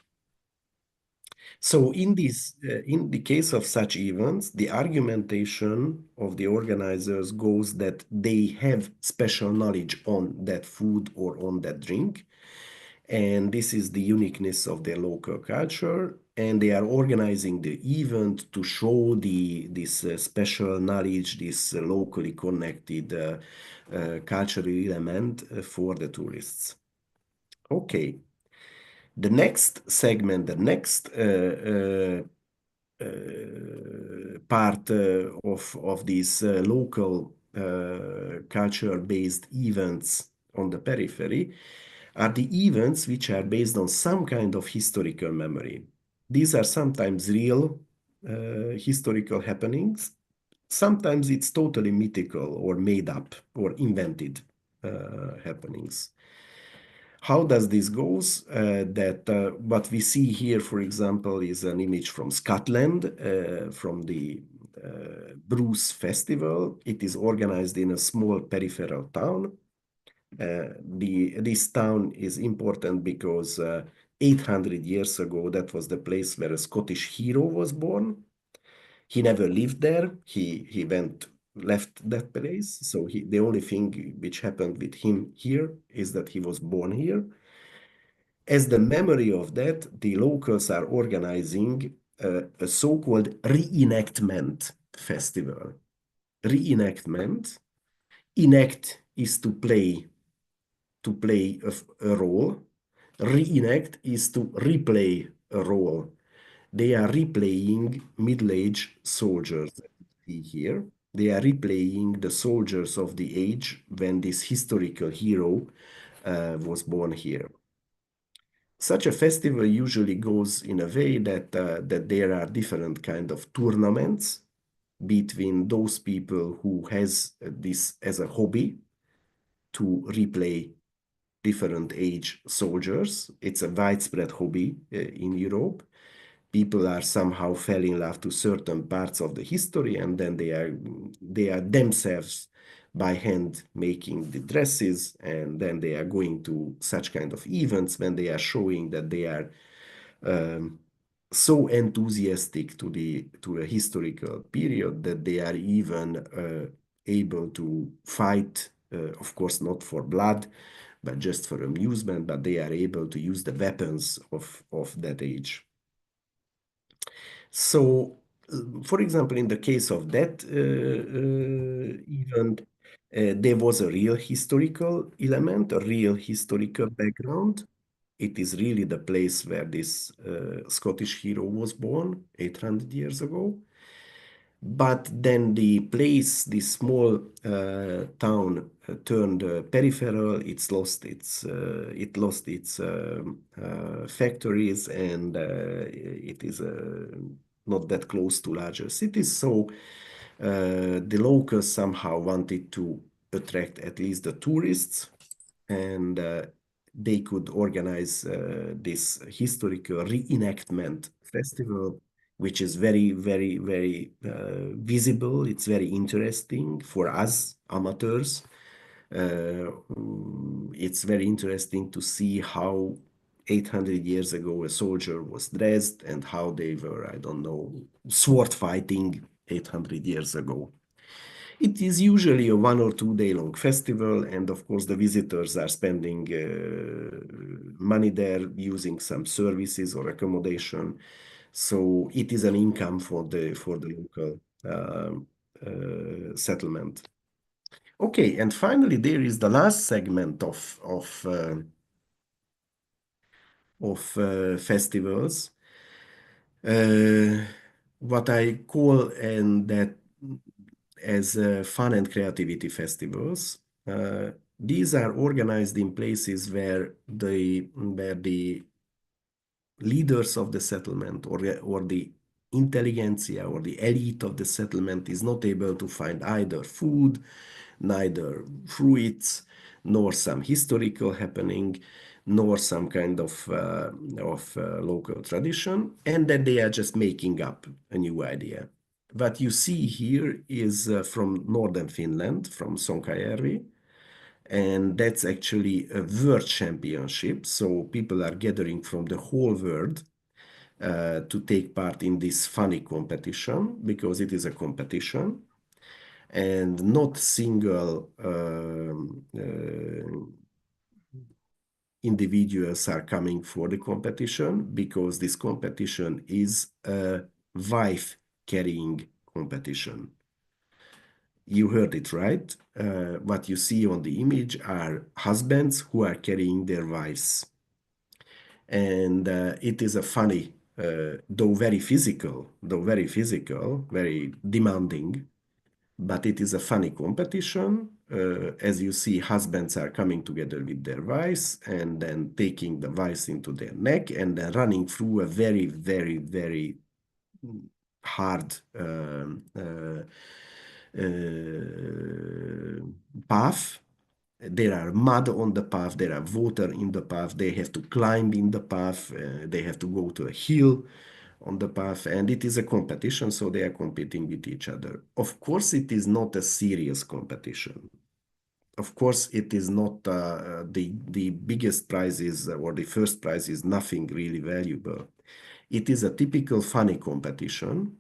Speaker 2: So in the case of such events, the argumentation of the organizers goes that they have special knowledge on that food or on that drink, And this is the uniqueness of their local culture. And they are organizing the event to show this special knowledge, this locally connected cultural element for the tourists. Okay. The next segment, the next part of these local culture-based events on the periphery are the events which are based on some kind of historical memory. These are sometimes real historical happenings. Sometimes it's totally mythical or made up or invented happenings. How does this goes? What we see here, for example, is an image from Scotland, from the Bruce Festival. It is organized in a small peripheral town. This town is important because 800 years ago, that was the place where a Scottish hero was born. He never lived there. He left that place. So the only thing which happened with him here is that he was born here. As the memory of that, the locals are organizing a so-called reenactment festival. Reenactment. Enact is to play a role. Reenact is to replay a role. They are replaying middle-aged soldiers that you see here. They are replaying the soldiers of the age when this historical hero was born here. Such a festival usually goes in a way that there are different kind of tournaments between those people who has this as a hobby to replay different age soldiers. It's a widespread hobby in Europe. People are somehow fell in love to certain parts of the history, and then they are themselves by hand making the dresses, and then they are going to such kind of events when they are showing that they are so enthusiastic to a historical period that they are even able to fight, of course not for blood, but just for amusement, but they are able to use the weapons of that age. So, for example, in the case of that event, there was a real historical element, a real historical background. It is really the place where this Scottish hero was born 800 years ago. But then the place, this small town, turned peripheral. It lost its factories, and it is not that close to larger cities. So the locals somehow wanted to attract at least the tourists, and they could organize this historical reenactment festival, which is very, very, very visible. It's very interesting for us amateurs. It's very interesting to see how 800 years ago a soldier was dressed and how they were, I don't know, sword fighting 800 years ago. It is usually a 1 or 2 day long festival, and of course the visitors are spending money there, using some services or accommodation. So it is an income for the local settlement. Okay, and finally there is the last segment of festivals, what I call and that as fun and creativity festivals. These are organized in places where the leaders of the settlement or the intelligentsia or the elite of the settlement is not able to find either food, neither fruits, nor some historical happening, nor some kind of local tradition, and that they are just making up a new idea. What you see here is from northern Finland, from Sonkajärvi, and that's actually a world championship. So people are gathering from the whole world to take part in this funny competition, because it is a competition and not single individuals are coming for the competition, because this competition is a wife carrying competition. You heard it right. What you see on the image are husbands who are carrying their wives. And it is a funny, though very physical, very demanding, but it is a funny competition. As you see, husbands are coming together with their wives and then taking the wives into their neck and then running through a very, very, very hard path. There are mud on the path, there are water in the path, they have to climb in the path, they have to go to a hill on the path, and it is a competition, so they are competing with each other. Of course, it is not a serious competition. Of course, it is not the biggest prizes or the first prize is nothing really valuable. It is a typical funny competition.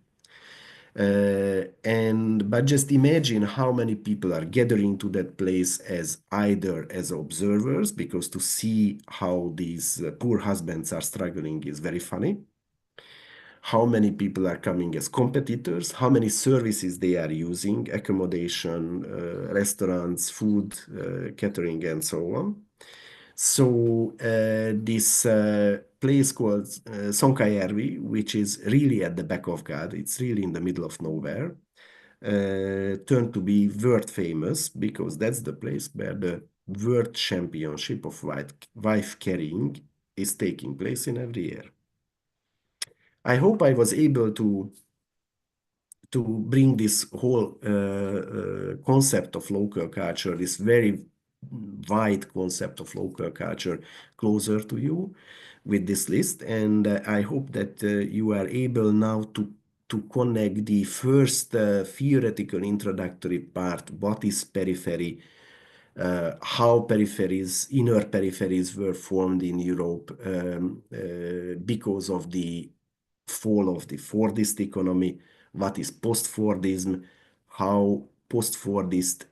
Speaker 2: But just imagine how many people are gathering to that place as either as observers, because to see how these poor husbands are struggling is very funny. How many people are coming as competitors, how many services they are using, accommodation, restaurants, food, catering, and so on. So this place called Sonkajärvi, which is really at the back of God, it's really in the middle of nowhere, turned to be world famous, because that's the place where the World Championship of wife carrying is taking place in every year. I hope I was able to bring this whole concept of local culture, this very wide concept of local culture, closer to you with this list. And I hope that you are able now to connect the first theoretical introductory part, what is periphery, how peripheries, inner peripheries were formed in Europe because of the fall of the Fordist economy, what is post-Fordism, how post-Fordist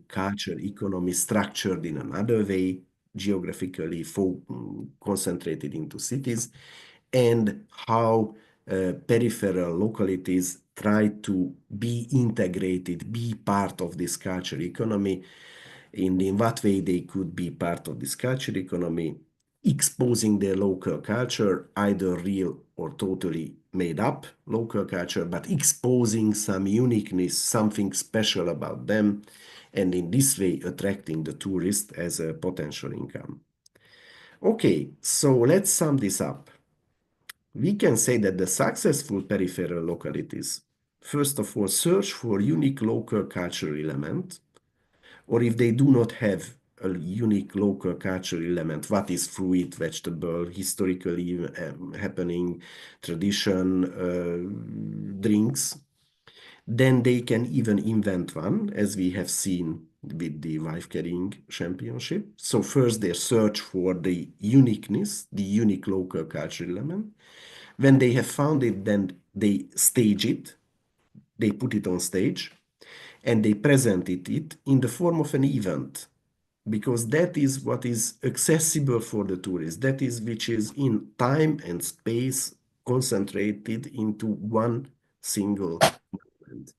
Speaker 2: culture economy structured in another way, geographically concentrated into cities, and how peripheral localities try to be integrated, be part of this culture economy, in what way they could be part of this culture economy, exposing their local culture, either real or totally made up local culture, but exposing some uniqueness, something special about them, and in this way attracting the tourist as a potential income. Okay, so let's sum this up. We can say that the successful peripheral localities, first of all, search for unique local cultural element, or if they do not have a unique local cultural element, what is fruit, vegetable, historically happening, tradition, drinks, then they can even invent one, as we have seen with the wife carrying championship. So first they search for the uniqueness, the unique local cultural element. When they have found it, then they stage it, they put it on stage, and they presented it in the form of an event, because that is what is accessible for the tourist. That is which is in time and space concentrated into one single moment.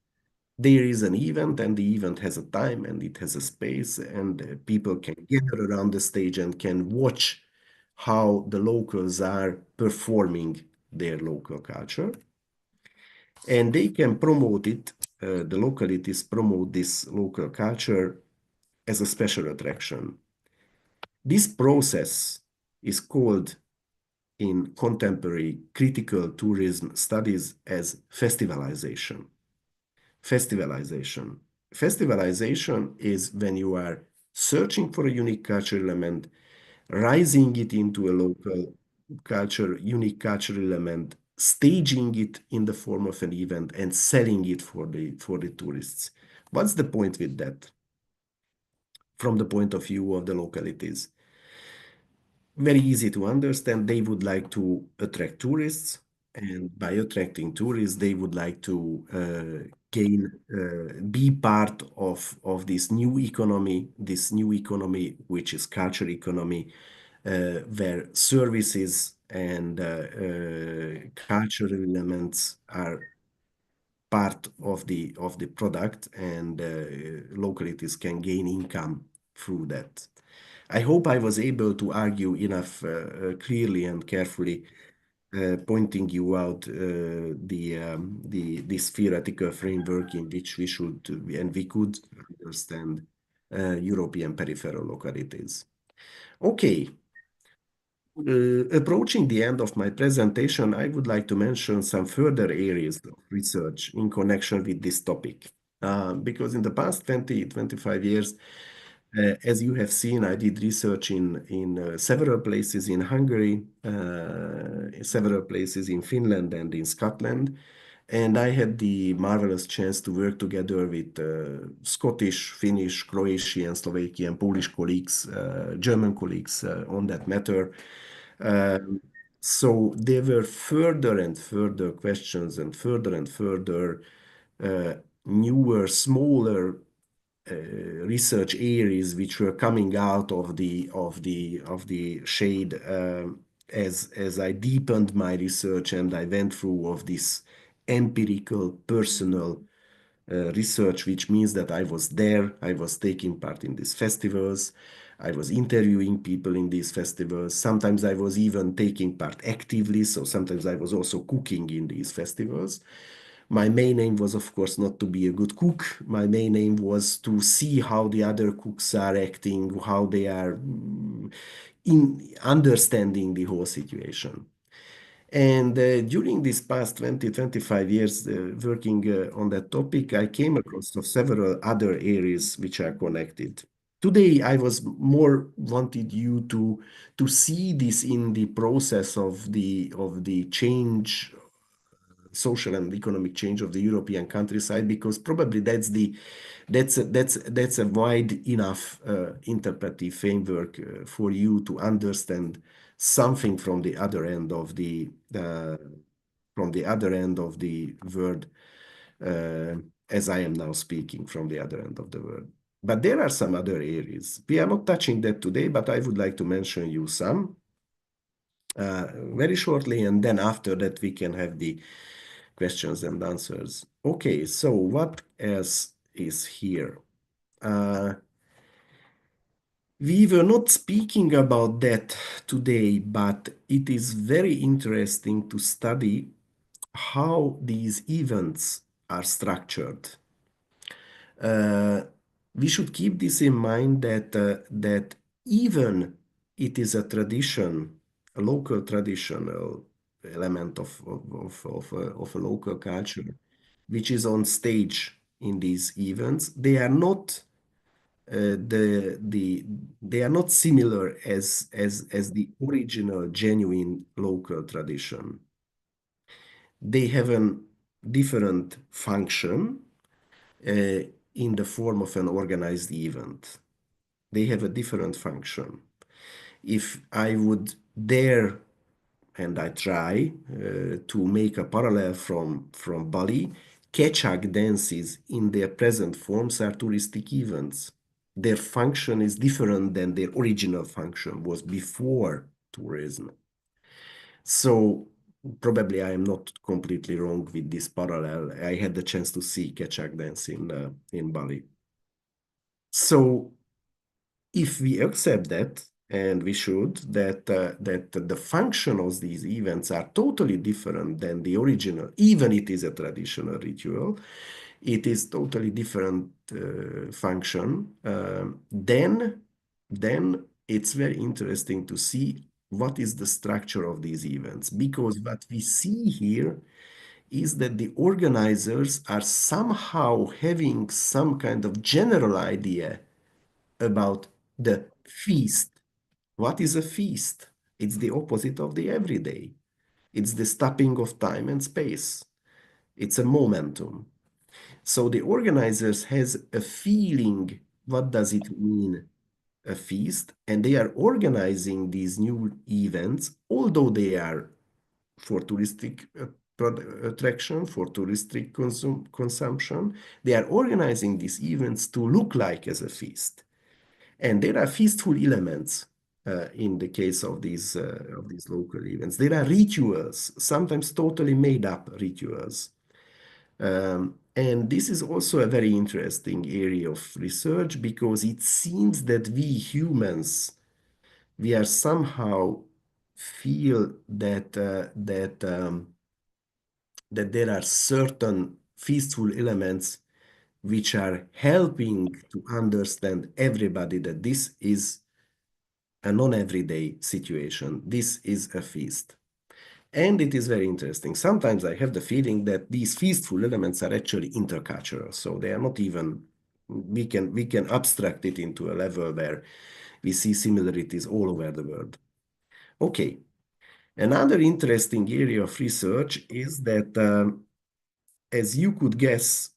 Speaker 2: There is an event, and the event has a time and it has a space, and people can gather around the stage and can watch how the locals are performing their local culture. And they can promote it, the localities promote this local culture as a special attraction. This process is called in contemporary critical tourism studies as festivalization. Festivalization. Festivalization is when you are searching for a unique cultural element, rising it into a local culture, unique cultural element, staging it in the form of an event, and selling it for the tourists. What's the point with that? From the point of view of the localities, very easy to understand. They would like to attract tourists, And by attracting tourists, they would like to be part of this new economy, which is culture economy, where services and cultural elements are part of the product, and localities can gain income through that. I hope I was able to argue enough clearly and carefully, pointing you out this theoretical framework in which we should and we could understand European peripheral localities. Okay. Approaching the end of my presentation, I would like to mention some further areas of research in connection with this topic. Because in the past 20, 25 years, as you have seen, I did research in several places in Hungary, several places in Finland and in Scotland. And I had the marvelous chance to work together with Scottish, Finnish, Croatian, Slovakian, Polish colleagues, German colleagues on that matter. So there were further and further questions and further newer, smaller research areas which were coming out of the shade as I deepened my research and I went through of this empirical, personal research, which means that I was there, I was taking part in these festivals, I was interviewing people in these festivals. Sometimes I was even taking part actively, so sometimes I was also cooking in these festivals. My main aim was, of course, not to be a good cook. My main aim was to see how the other cooks are acting, how they are in understanding the whole situation. And during these past 20, 25 years working on that topic, I came across of several other areas which are connected. Today, I was more wanted you to see this in the process of the change, social and economic change of the European countryside, because probably that's a wide enough interpretive framework for you to understand something from the other end of the world, as I am now speaking from the other end of the world. But there are some other areas. We are not touching that today, but I would like to mention you some very shortly, and then after that we can have the questions and answers. Okay, so what else is here? We were not speaking about that today, but it is very interesting to study how these events are structured. We should keep this in mind that even it is a tradition, a local traditional element of a local culture, which is on stage in these events, they are not they are not similar as the original genuine local tradition. They have a different function in the form of an organized event. They have a different function. If I would dare, and I try to make a parallel from Bali, Kecak dances in their present forms are touristic events. Their function is different than their original function was before tourism. So probably I am not completely wrong with this parallel. I had the chance to see Kecak dance in Bali. So if we accept that, and we should, that the function of these events are totally different than the original, even it is a traditional ritual, it is totally different function, then it's very interesting to see what is the structure of these events, because what we see here is that the organizers are somehow having some kind of general idea about the feast. What is a feast? It's the opposite of the everyday. It's the stopping of time and space. It's a momentum. So the organizers has a feeling, what does it mean, a feast? And they are organizing these new events, although they are for touristic attraction, for touristic consumption. They are organizing these events to look like as a feast. And there are feastful elements in the case of these local events. There are rituals, sometimes totally made up rituals. And this is also a very interesting area of research because it seems that we humans, we are somehow feel that that there are certain feastful elements which are helping to understand everybody that this is a non-everyday situation. This is a feast. And it is very interesting. Sometimes I have the feeling that these feastful elements are actually intercultural. So they are not even, we can abstract it into a level where we see similarities all over the world. Okay. Another interesting area of research is that, as you could guess,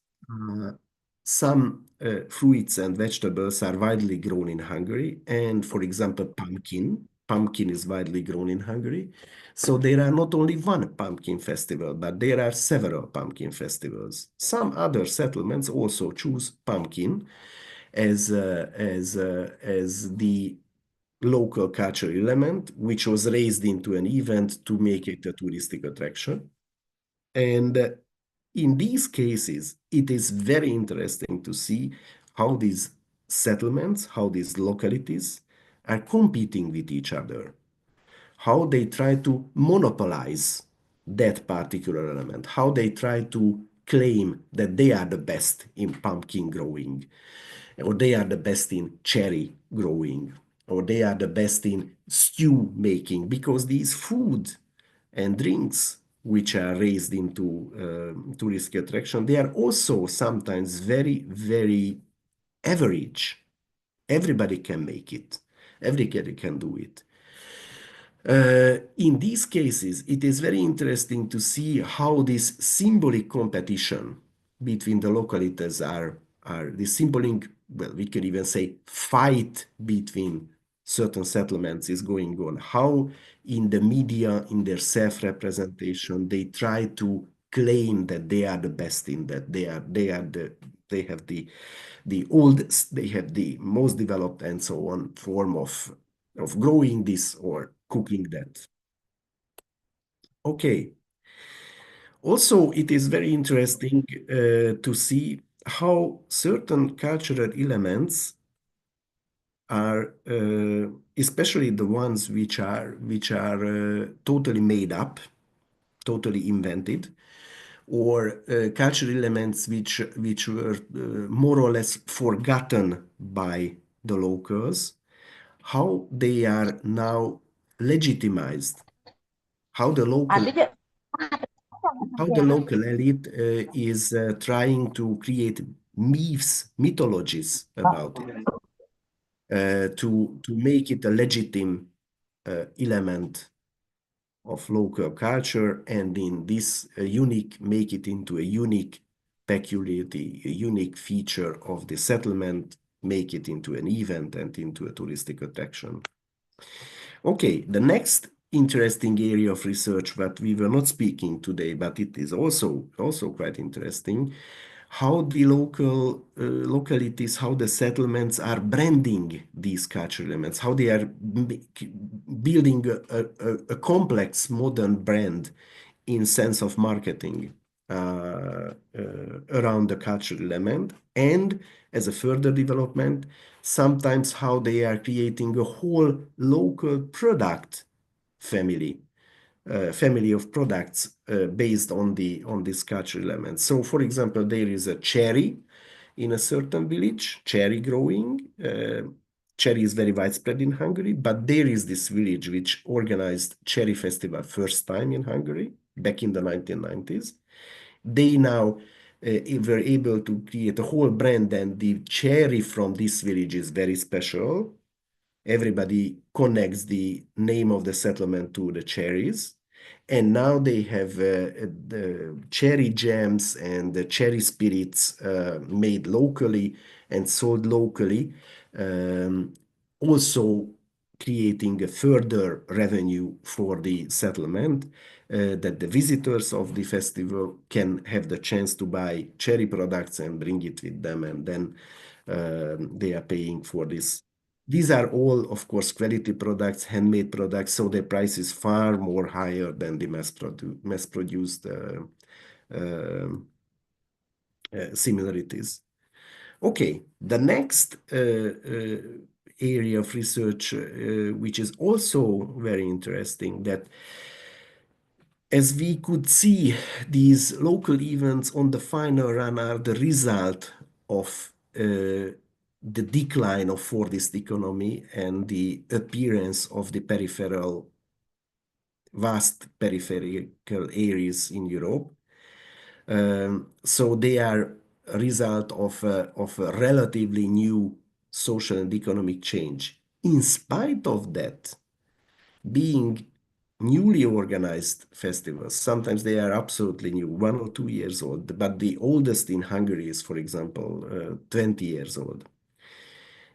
Speaker 2: some fruits and vegetables are widely grown in Hungary. And for example, pumpkin is widely grown in Hungary. So there are not only one pumpkin festival, but there are several pumpkin festivals. Some other settlements also choose pumpkin as the local cultural element, which was raised into an event to make it a touristic attraction. And in these cases, it is very interesting to see how these settlements, how these localities are competing with each other, how they try to monopolize that particular element, how they try to claim that they are the best in pumpkin growing, or they are the best in cherry growing, or they are the best in stew making, because these food and drinks which are raised into touristic attraction, they are also sometimes very, very average. Everybody can make it. Everybody can do it. In these cases, it is very interesting to see how this symbolic competition between the localities are the symbolic, well, we can even say fight between certain settlements is going on. How in the media, in their self-representation, they try to claim that they are the best in that. They have the oldest, they have the most developed and so on form of growing this or cooking that. Okay. Also, it is very interesting to see how certain cultural elements are, especially the ones which are totally made up, totally invented, or cultural elements which were more or less forgotten by the locals, how they are now legitimized, how the local elite is trying to create myths, mythologies about it, to make it a legitimate element of local culture, and in this unique, make it into a unique peculiarity, a unique feature of the settlement, make it into an event and into a touristic attraction. Okay, the next interesting area of research that we were not speaking today, but it is also quite interesting, how the localities, how the settlements are branding these cultural elements, how they are building a complex modern brand in sense of marketing around the cultural element, and as a further development, sometimes how they are creating a whole local product family of products based on this cultural element. So, for example, there is a cherry in a certain village, cherry growing. Cherry is very widespread in Hungary, but there is this village which organized cherry festival first time in Hungary back in the 1990s. They now were able to create a whole brand, and the cherry from this village is very special. Everybody connects the name of the settlement to the cherries. And now they have the cherry jams and the cherry spirits made locally and sold locally. Also creating a further revenue for the settlement, that the visitors of the festival can have the chance to buy cherry products and bring it with them, and then they are paying for this. These are all, of course, quality products, handmade products, so the price is far more higher than the mass-produced similarities. Okay, the next area of research, which is also very interesting, that as we could see, these local events on the final run are the result of the decline of Fordist economy and the appearance of the vast peripheral areas in Europe. So they are a result of a relatively new social and economic change. In spite of that, being newly organized festivals, sometimes they are absolutely new, 1 or 2 years old, but the oldest in Hungary is, for example, 20 years old.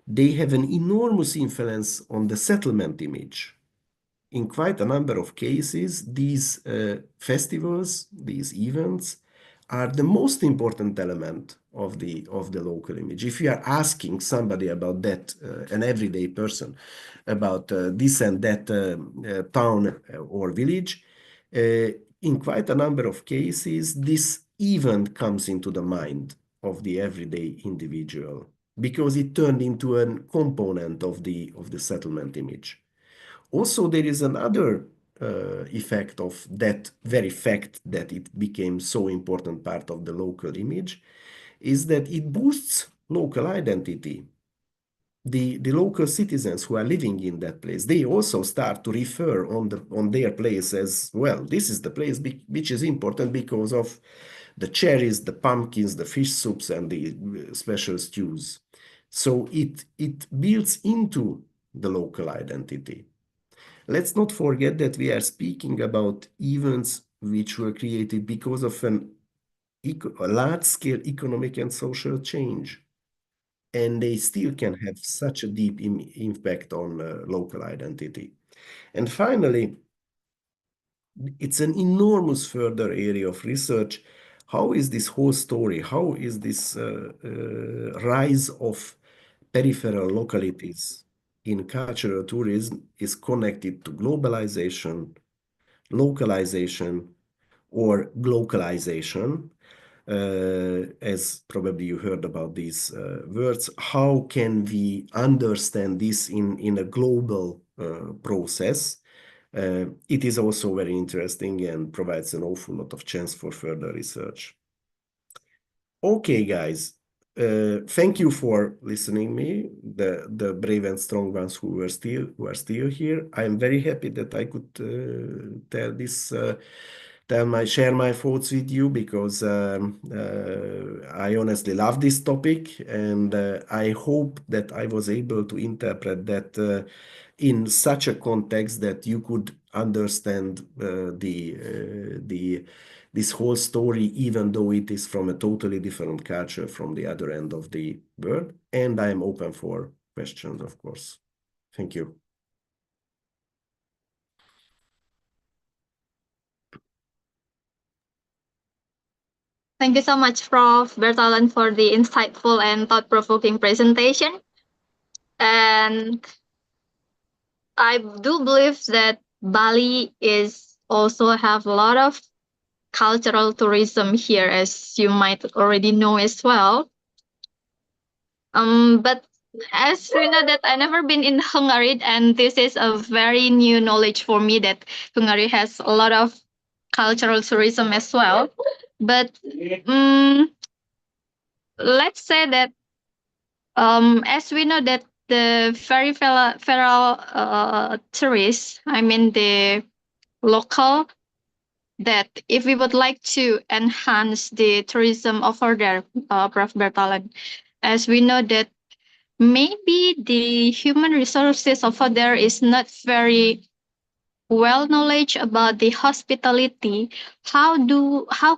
Speaker 2: They have an enormous influence on the settlement image. In quite a number of cases, these festivals, these events, are the most important element of the local image. If you are asking somebody about that, an everyday person, about this and that town or village, in quite a number of cases, this event comes into the mind of the everyday individual because it turned into a component of the settlement image. Also, there is another effect of that very fact that it became so important part of the local image, is that it boosts local identity. The local citizens who are living in that place, they also start to refer on their place as, well, this is the place which is important because of the cherries, the pumpkins, the fish soups, and the special stews. So it builds into the local identity. Let's not forget that we are speaking about events which were created because of a large-scale economic and social change, and they still can have such a deep impact on local identity. And finally, it's an enormous further area of research. How is this whole story? How is this rise of peripheral localities in cultural tourism is connected to globalization, localization, or glocalization? As probably you heard about these words, how can we understand this in a global process? It is also very interesting and provides an awful lot of chance for further research. Okay, guys, thank you for listening me, the brave and strong ones who are still here. I am very happy that I could share my thoughts with you, because I honestly love this topic, and I hope that I was able to interpret that in such a context that you could understand this whole story, even though it is from a totally different culture from the other end of the world. And I am open for questions, of course. Thank you.
Speaker 1: Thank you so much, Prof. Bertalan, for the insightful and thought-provoking presentation. And I do believe that Bali is also have a lot of cultural tourism here, as you might already know as well. But as we know that I never been in Hungary, and this is a very new knowledge for me that Hungary has a lot of cultural tourism as well. But let's say that as we know that the peripheral tourists, I mean the local, that if we would like to enhance the tourism over there, Prof. Bertalan, as we know that maybe the human resources over there is not very well knowledge about the hospitality. How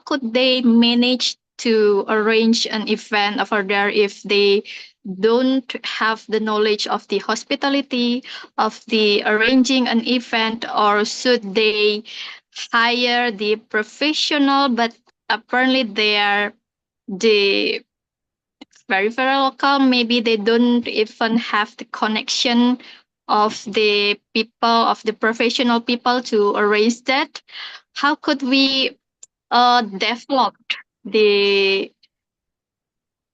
Speaker 1: could they manage to arrange an event over there if they don't have the knowledge of the hospitality, of the arranging an event, or should they hire the professional, but apparently they are the very local, maybe they don't even have the connection of the people, of the professional people to arrange that. How could we develop the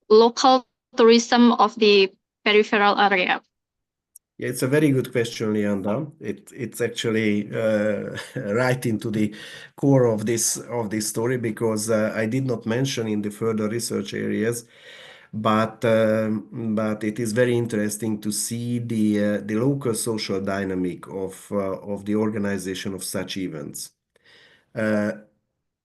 Speaker 1: local tourism of the peripheral area?
Speaker 2: Yeah, it's a very good question, Leanda. It's actually right into the core of this story, because I did not mention in the further research areas, but it is very interesting to see the local social dynamic of the organization of such events.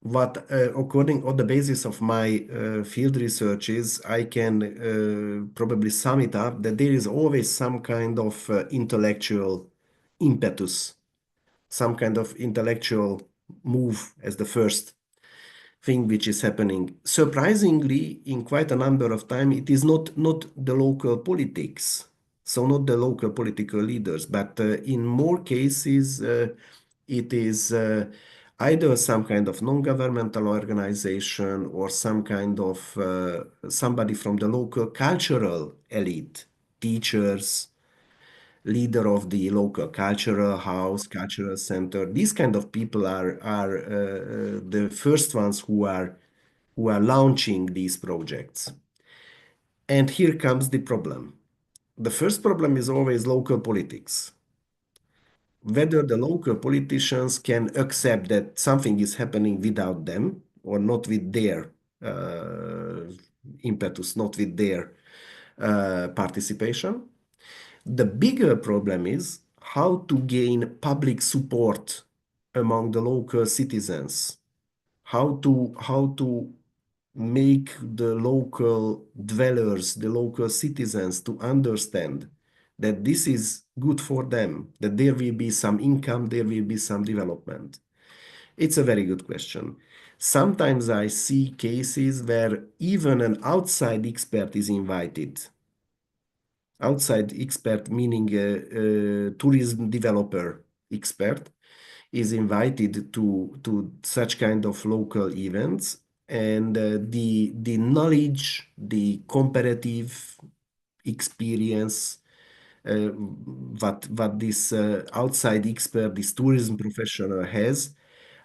Speaker 2: What according on the basis of my field researches, I can probably sum it up that there is always some kind of intellectual impetus, some kind of intellectual move as the first thing which is happening. Surprisingly, in quite a number of time, it is not the local politics, so not the local political leaders, but in more cases, it is either some kind of non-governmental organization or some kind of somebody from the local cultural elite, teachers, leader of the local cultural house, cultural center. These kind of people are the first ones who are launching these projects. And here comes the problem. The first problem is always local politics. Whether the local politicians can accept that something is happening without them or not with their impetus, not with their participation. The bigger problem is how to gain public support among the local citizens, how to make the local dwellers, the local citizens to understand that this is good for them, that there will be some income, there will be some development. It's a very good question. Sometimes I see cases where even an outside expert is invited. Outside expert meaning a tourism developer expert is invited to such kind of local events, and the knowledge, the comparative experience, what this outside expert, this tourism professional has,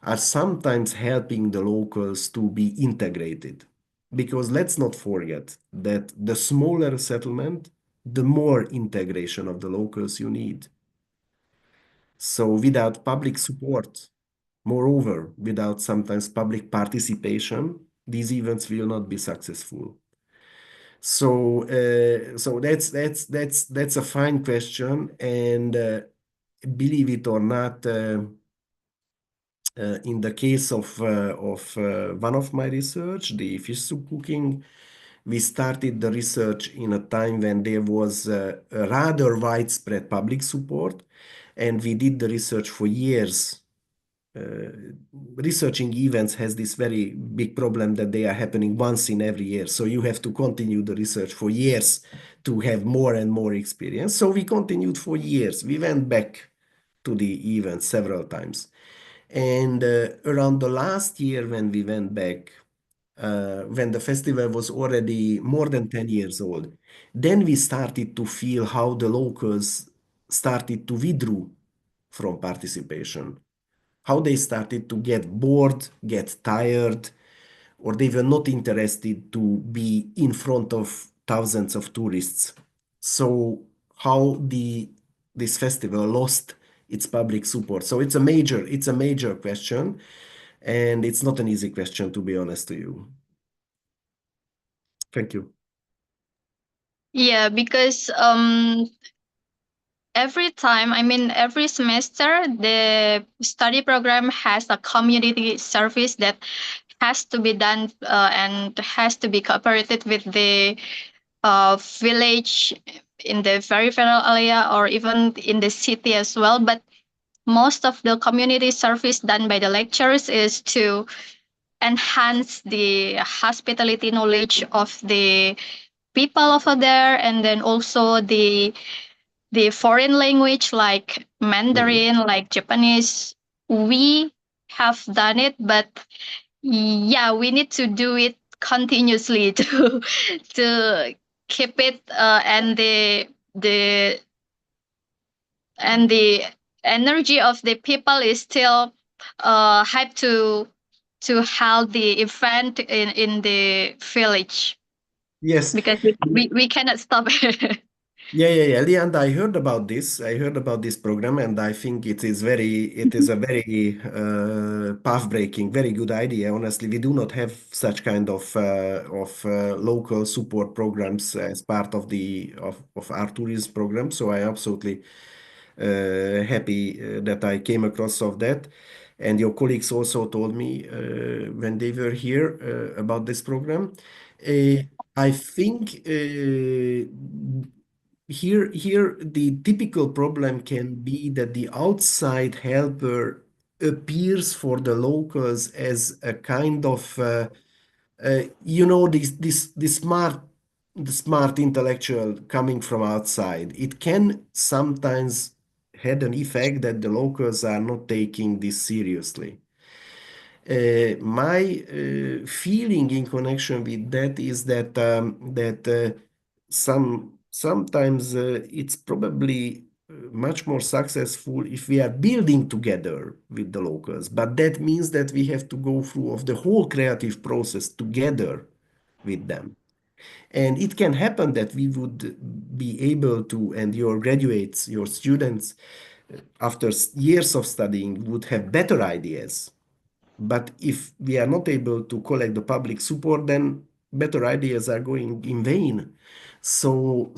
Speaker 2: are sometimes helping the locals to be integrated. Because let's not forget that the smaller settlement, the more integration of the locals you need. So without public support, moreover, without sometimes public participation, these events will not be successful. So that's a fine question, and believe it or not, in the case of one of my research, the fish soup cooking, we started the research in a time when there was a rather widespread public support, and we did the research for years. Researching events has this very big problem that they are happening once in every year. So you have to continue the research for years to have more and more experience. So we continued for years. We went back to the events several times. And around the last year when we went back, when the festival was already more than 10 years old, then we started to feel how the locals started to withdraw from participation, how they started to get bored, get tired, or they were not interested to be in front of thousands of tourists. So how this festival lost its public support. So it's a major question, and it's not an easy question, to be honest to you. Thank you.
Speaker 1: Yeah, because every time, I mean, every semester, the study program has a community service that has to be done and has to be cooperated with the village in the peripheral area or even in the city as well. But most of the community service done by the lecturers is to enhance the hospitality knowledge of the people over there, and then also the foreign language like Mandarin, like Japanese. We have done it, but yeah, we need to do it continuously to keep it, and the the energy of the people is still hype to hold the event in the village.
Speaker 2: Yes.
Speaker 1: Because we cannot stop it.
Speaker 2: Yeah. And I heard about this. I heard about this program, and I think it is a very path-breaking, very good idea. Honestly, we do not have such kind of local support programs as part of of our tourism program. So I absolutely happy that I came across of that. And your colleagues also told me when they were here about this program. Uh, I think here the typical problem can be that the outside helper appears for the locals as a kind of this smart intellectual coming from outside. It can sometimes had an effect that the locals are not taking this seriously. My feeling in connection with that is that sometimes it's probably much more successful if we are building together with the locals. But that means that we have to go through of the whole creative process together with them. And it can happen that we would be able to, and your graduates, your students, after years of studying, would have better ideas. But if we are not able to collect the public support, then better ideas are going in vain. So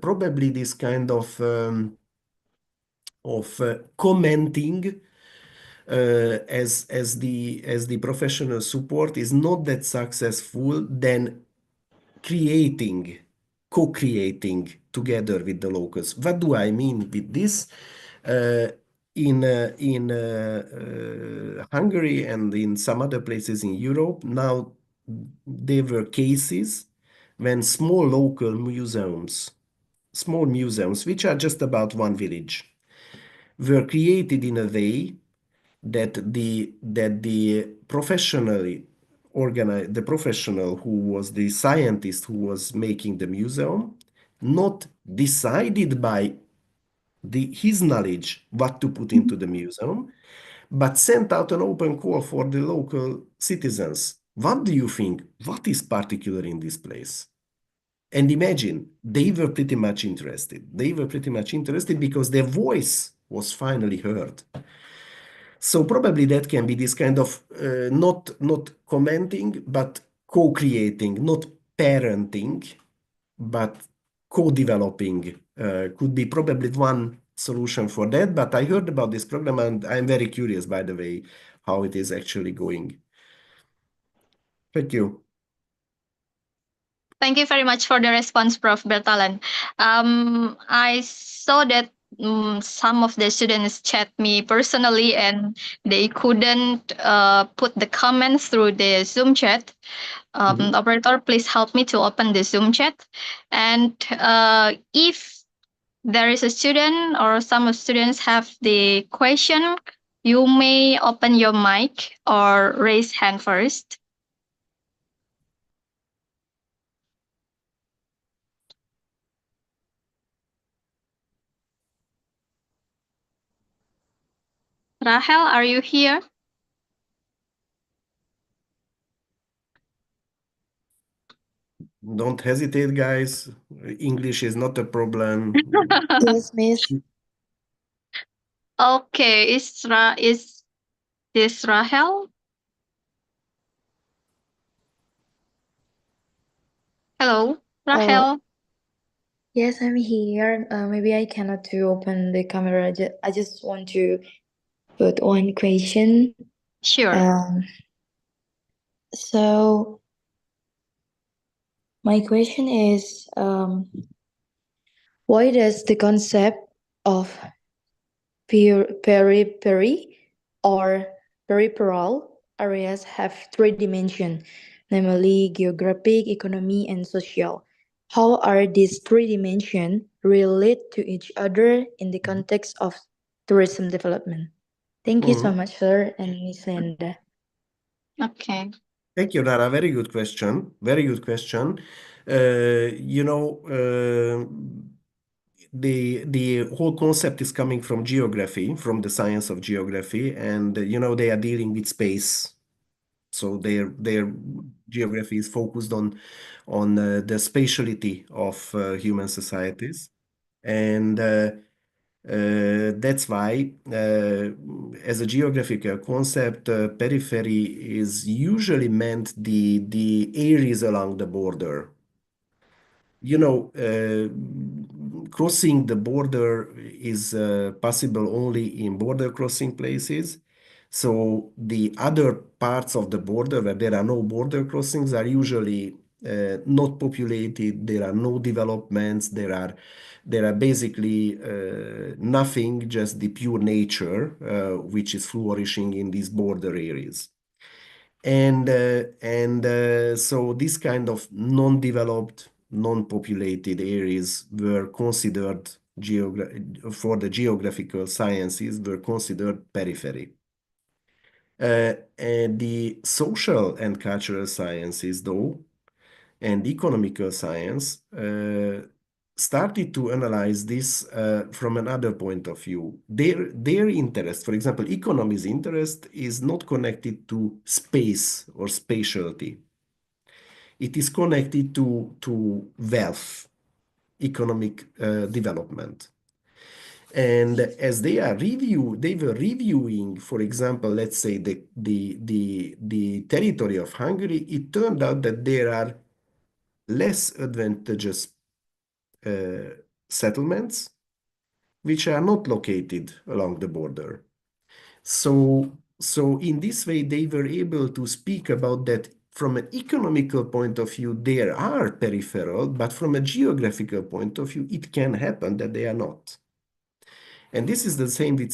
Speaker 2: probably this kind of commenting as the professional support is not that successful, then co-creating together with the locals. What do I mean with this? Uh, in Hungary and in some other places in Europe, now there were cases when small museums, which are just about one village, were created in a way that the professional who was the scientist who was making the museum, not decided by his knowledge what to put into the museum, but sent out an open call for the local citizens. What do you think? What is particular in this place? And imagine, they were pretty much interested. They were pretty much interested because their voice was finally heard. So probably that can be this kind of not commenting, but co-creating, not parenting, but co-developing could be probably one solution for that. But I heard about this program, and I'm very curious, by the way, how it is actually going. Thank you.
Speaker 1: Thank you very much for the response, Prof. Bertalan. I saw that some of the students chat me personally and they couldn't put the comments through the Zoom chat. Operator, please help me to open the Zoom chat. And if there is a student or some students have the question, you may open your mic or raise hand first. Rahel, are you here?
Speaker 2: Don't hesitate, guys. English is not a problem.
Speaker 4: Yes, Miss.
Speaker 1: Okay, is this Rahel? Hello, Rahel.
Speaker 4: Yes, I'm here. Maybe I cannot to open the camera. I just want to put one question.
Speaker 1: Sure.
Speaker 4: So my question is, why does the concept of periphery or peripheral areas have three dimensions, namely geographic, economy, and social. How are these three dimensions relate to each other in the context of tourism development? Thank you so
Speaker 2: Mhm.
Speaker 4: much, sir and Miss Linda.
Speaker 1: Okay.
Speaker 2: Thank you, Dara. Very good question. Very good question. You know, the whole concept is coming from geography, from the science of geography, and you know they are dealing with space. So their geography is focused on the spatiality of human societies, and that's why, as a geographical concept, periphery is usually meant the areas along the border. You know, crossing the border is possible only in border crossing places. So the other parts of the border where there are no border crossings are usually not populated. There are no developments. There are basically nothing, just the pure nature, which is flourishing in these border areas. And so this kind of non-developed, non-populated areas were considered for the geographical sciences were considered periphery. And the social and cultural sciences, though, and economical science started to analyze this from another point of view. Their interest, for example, economy's interest is not connected to space or spatiality. It is connected to wealth, economic development. And as they were reviewing, for example, let's say the territory of Hungary, it turned out that there are less advantageous settlements which are not located along the border. So in this way, they were able to speak about that from an economical point of view, there are peripheral, but from a geographical point of view, it can happen that they are not. And this is the same with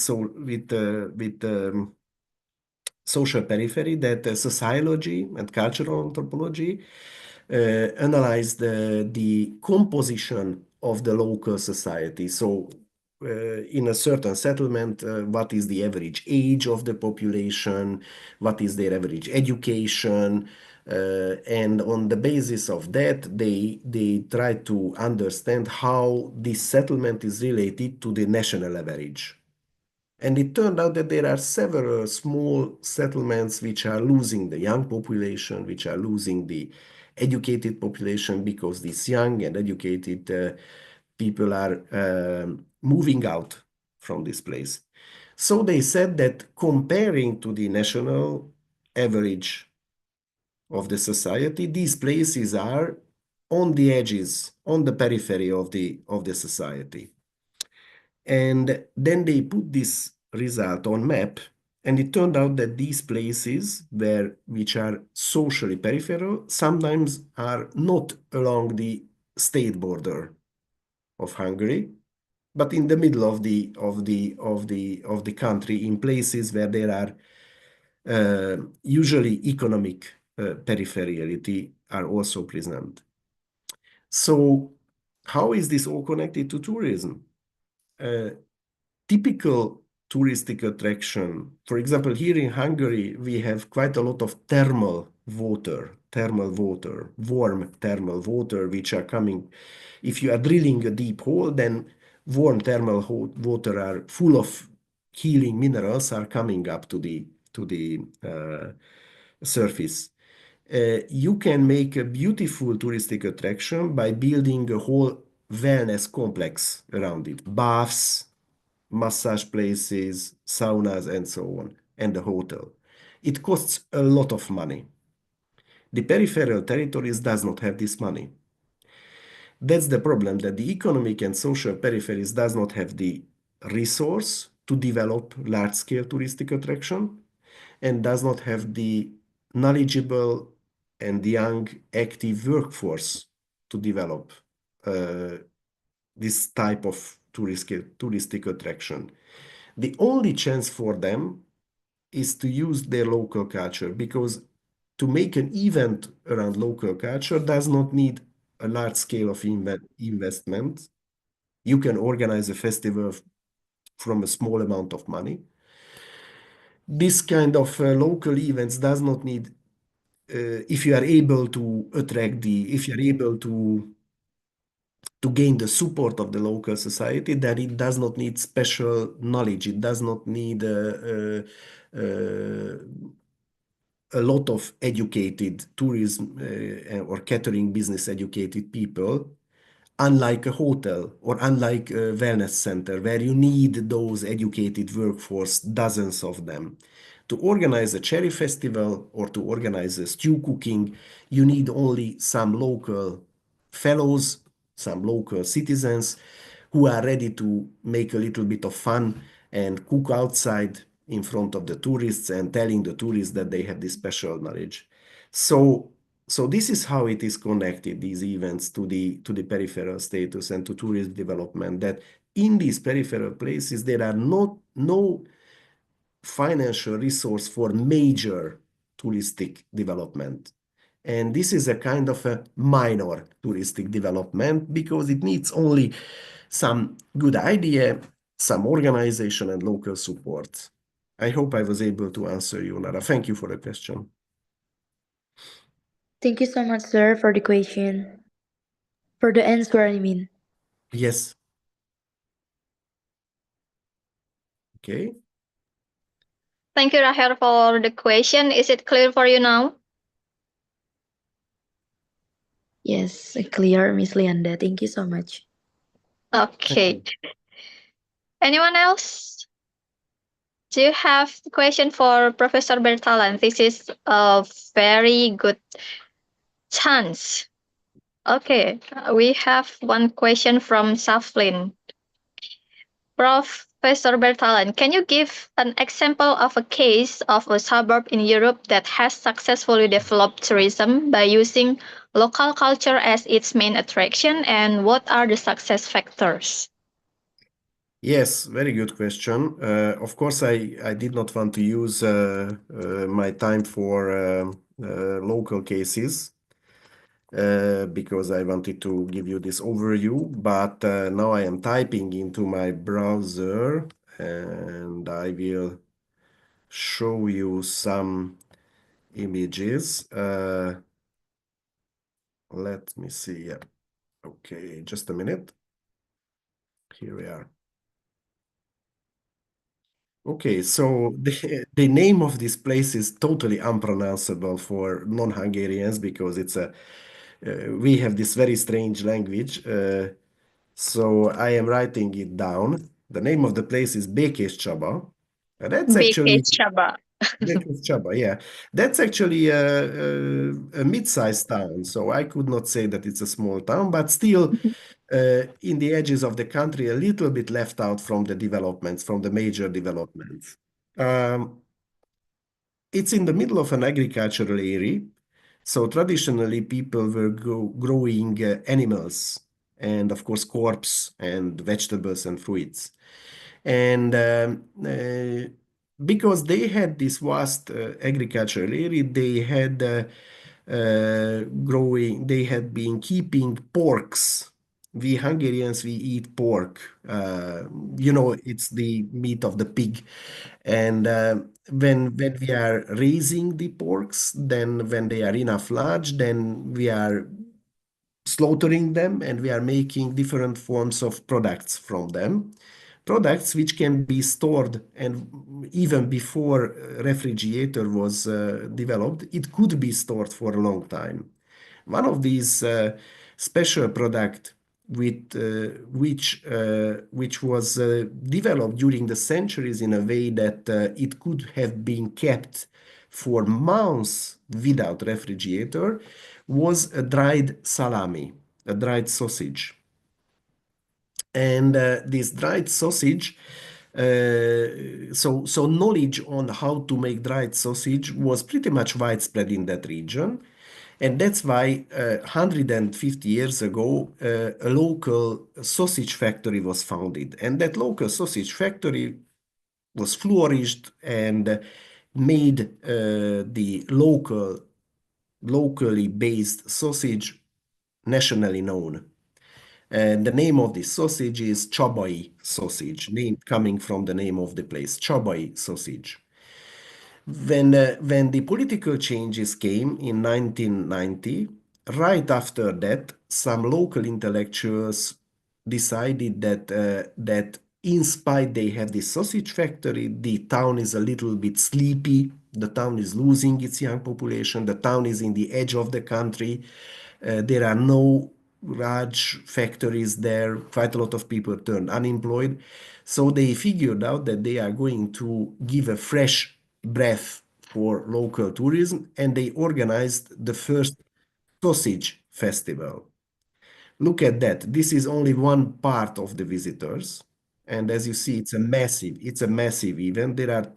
Speaker 2: social periphery, that sociology and cultural anthropology analyze the composition of the local society. So in a certain settlement, what is the average age of the population, what is their average education, and on the basis of that, they try to understand how this settlement is related to the national average. And it turned out that there are several small settlements which are losing the young population, which are losing the educated population, because these young and educated people are moving out from this place. So they said that comparing to the national average of the society, these places are on the edges, on the periphery of the society. And then they put this result on map, and it turned out that these places which are socially peripheral sometimes are not along the state border of Hungary, but in the middle of the country, in places where there are usually economic peripherality are also present. So how is this all connected to tourism? Typical touristic attraction, for example, here in Hungary, we have quite a lot of thermal water, warm thermal water, which are coming. If you are drilling a deep hole, then warm thermal water are full of healing minerals are coming up to the surface. You can make a beautiful touristic attraction by building a whole wellness complex around it. Baths, massage places, saunas, and so on, and the hotel. It costs a lot of money. The peripheral territories does not have this money. That's the problem, that the economic and social peripheries does not have the resource to develop large-scale touristic attraction, and does not have the knowledgeable and young active workforce to develop this type of touristic attraction. The only chance for them is to use their local culture, because to make an event around local culture does not need a large scale of investment. You can organize a festival from a small amount of money. This kind of local events does not need, if you are able to attract if you are able to gain the support of the local society, that it does not need special knowledge. It does not need a lot of educated tourism or catering business educated people, unlike a hotel or unlike a wellness center where you need those educated workforce, dozens of them. To organize a cherry festival or to organize a stew cooking, you need only some local fellows, some local citizens who are ready to make a little bit of fun and cook outside in front of the tourists and telling the tourists that they have this special knowledge. So this is how it is connected, these events, to the peripheral status and to tourism development, that in these peripheral places there are no financial resource for major touristic development. And this is a kind of a minor touristic development because it needs only some good idea, some organization and local support. I hope I was able to answer you, Nara. Thank you for the question.
Speaker 4: Thank you so much, sir, for the question. For the answer, I mean.
Speaker 2: Yes. Okay.
Speaker 1: Thank you, Rahel, for the question. Is it clear for you now?
Speaker 4: Yes, clear, Miss Leanda. Thank you so much.
Speaker 1: Okay. Anyone else? Do you have a question for Professor Bertalan? This is a very good chance. Okay, we have one question from Saflin. Professor Bertalan, can you give an example of a case of a suburb in Europe that has successfully developed tourism by using local culture as its main attraction, and what are the success factors?
Speaker 2: Yes, very good question. Of course, I did not want to use my time for local cases because I wanted to give you this overview, but now I am typing into my browser and I will show you some images. Let me see. Yeah. Okay, just a minute. Here we are. Okay, so the name of this place is totally unpronounceable for non-Hungarians because it's we have this very strange language. So I am writing it down. The name of the place is Békés Csaba. That's actually
Speaker 1: Békés Csaba.
Speaker 2: Békés Csaba, yeah. That's actually a mid-sized town. So I could not say that it's a small town, but still in the edges of the country, a little bit left out from the developments, from the major developments. It's in the middle of an agricultural area. So traditionally, people were growing animals and, of course, crops and vegetables and fruits. And because they had this vast agricultural area, they had they had been keeping porks. We Hungarians, we eat pork. It's the meat of the pig. And when we are raising the porks, then when they are enough large, then we are slaughtering them and we are making different forms of products from them. Products which can be stored, and even before refrigerator was developed, it could be stored for a long time. One of these special product which was developed during the centuries in a way that it could have been kept for months without refrigerator was a dried salami, a dried sausage. And this dried sausage, so knowledge on how to make dried sausage was pretty much widespread in that region. And that's why 150 years ago, a local sausage factory was founded. And that local sausage factory was flourished and made the local locally based sausage nationally known. And the name of this sausage is Csabai sausage, name coming from the name of the place, Csabai sausage. When the political changes came in 1990, right after that, some local intellectuals decided that in spite they have this sausage factory, the town is a little bit sleepy. The town is losing its young population. The town is in the edge of the country. There are no large factories there. Quite a lot of people turned unemployed. So they figured out that they are going to give a fresh breath for local tourism, and they organized the first sausage festival. Look at that. This is only one part of the visitors. And as you see, it's a massive event. There are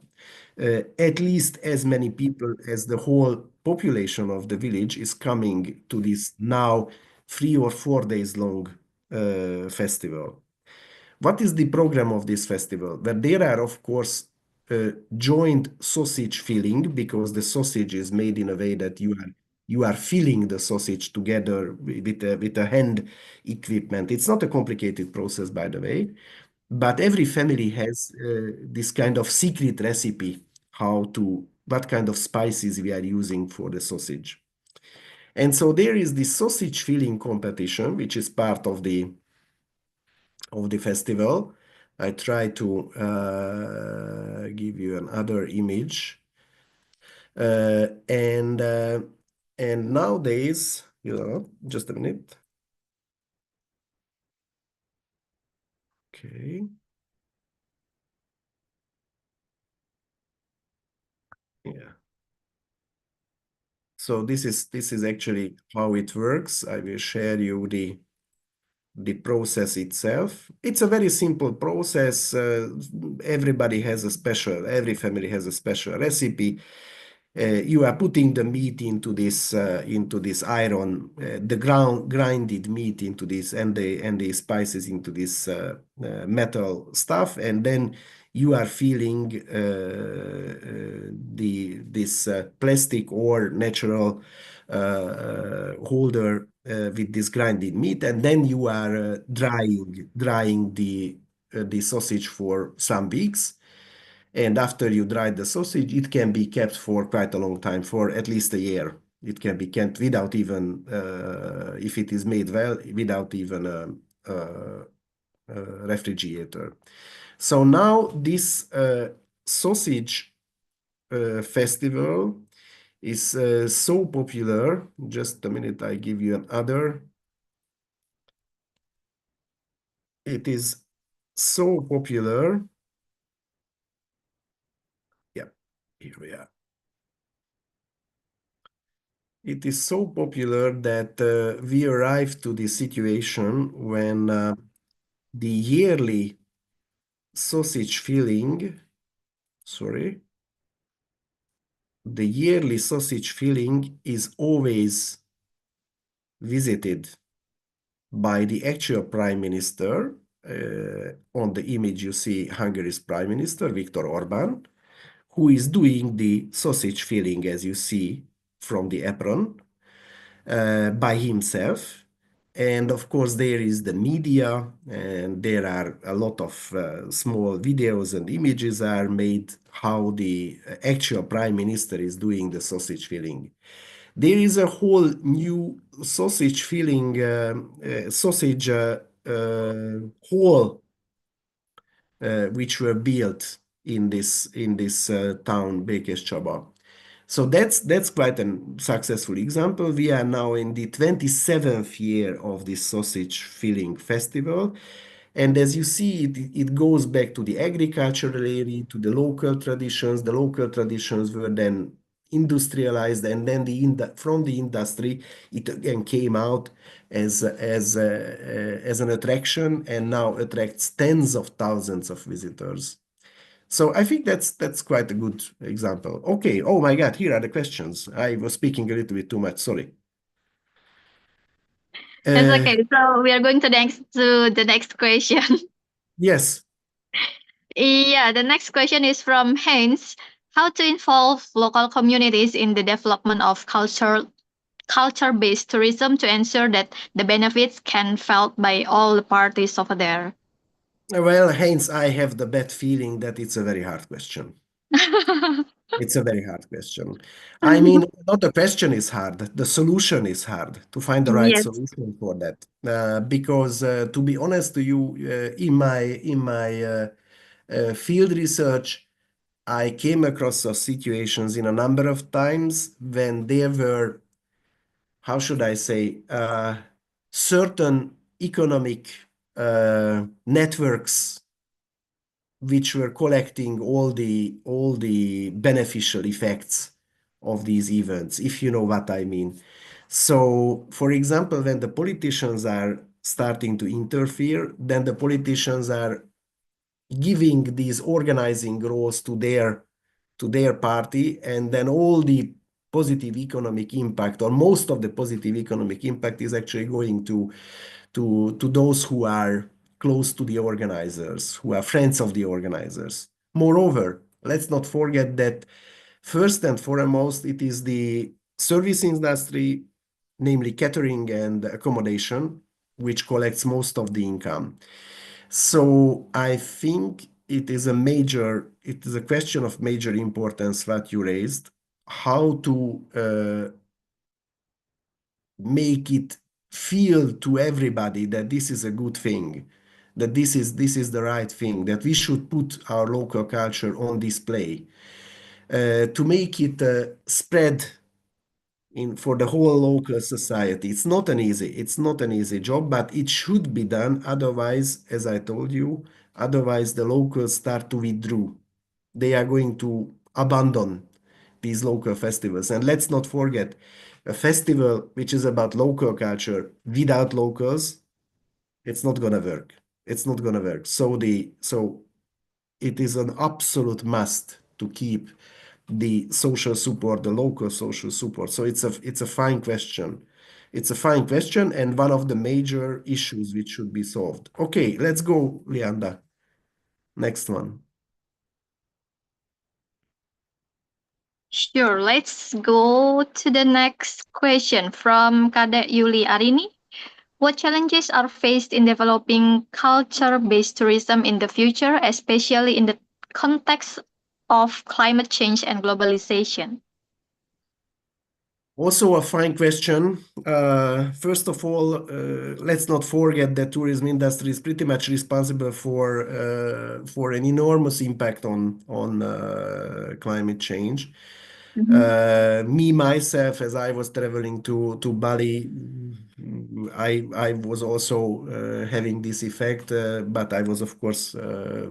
Speaker 2: at least as many people as the whole population of the village is coming to this now 3 or 4 days long festival. What is the program of this festival? Well, there are, of course, joint sausage filling, because the sausage is made in a way that you are filling the sausage together with a hand equipment. It's not a complicated process, by the way, but every family has this kind of secret recipe what kind of spices we are using for the sausage. And so there is this sausage filling competition, which is part of the festival. I try to give you another image. And nowadays, just a minute. Okay. Yeah. So this is actually how it works. I will share you the process itself. It's a very simple process. Every family has a special recipe. You are putting the meat into this iron, the grinded meat into this, and the spices into this metal stuff, and then you are filling this plastic or natural holder with this grinded meat, and then you are drying the sausage for some weeks. And after you dry the sausage, it can be kept for quite a long time, for at least a year. It can be kept without even, if it is made well, without even a refrigerator. So now this sausage festival is so popular. Just a minute, I give you another. It is so popular. Yeah, here we are. It is so popular that we arrived to the situation when the yearly sausage filling, the yearly sausage filling is always visited by the actual prime minister. On the image, you see Hungary's prime minister, Viktor Orbán, who is doing the sausage filling, as you see from the apron, by himself. And of course, there is the media, and there are a lot of small videos and images are made how the actual prime minister is doing the sausage filling. There is a whole new sausage filling, sausage hall, which were built in this town, Békéscsaba. So that's quite a successful example. We are now in the 27th year of this sausage filling festival. And as you see, it goes back to the agricultural area, to the local traditions. The local traditions were then industrialized, and then from the industry, it again came out as an attraction, and now attracts tens of thousands of visitors. So I think that's quite a good example. Okay. Oh my God, here are the questions. I was speaking a little bit too much. Sorry.
Speaker 1: That's okay. So we are going to the next question.
Speaker 2: Yes.
Speaker 1: Yeah, the next question is from Haynes. How to involve local communities in the development of culture culture-based tourism to ensure that the benefits can felt by all the parties over there?
Speaker 2: Well, hence I have the bad feeling that it's a very hard question. It's a very hard question. I mean, not the question is hard, the solution is hard to find the right
Speaker 1: Yes.
Speaker 2: solution for that. Because to be honest to you, in my field research, I came across those situations in a number of times when there were, how should I say, certain economic networks which were collecting all the beneficial effects of these events, if you know what I mean. So, for example, when the politicians are starting to interfere, then the politicians are giving these organizing roles to their party, and then all the positive economic impact, or most of the positive economic impact, is actually going to those who are close to the organizers, who are friends of the organizers. Moreover, let's not forget that first and foremost, it is the service industry, namely catering and accommodation, which collects most of the income. So I think it is a question of major importance what you raised, how to make it feel to everybody that this is a good thing, that this is the right thing, that we should put our local culture on display, to make it spread for the whole local society. It's not an easy job, but it should be done. Otherwise, as I told you, otherwise the locals start to withdraw. They are going to abandon these local festivals. And let's not forget, a festival which is about local culture without locals, it's not gonna work. It's not gonna work. So it is an absolute must to keep the social support, the local social support. So it's a fine question. It's a fine question and one of the major issues which should be solved. Okay, let's go, Leanda. Next one.
Speaker 1: Sure, let's go to the next question from Kadek Yuli Arini. What challenges are faced in developing culture-based tourism in the future, especially in the context of climate change and globalization?
Speaker 2: Also a fine question. First of all, let's not forget that tourism industry is pretty much responsible for an enormous impact on climate change. Me myself, as I was traveling to Bali, I was also having this effect, but I was of course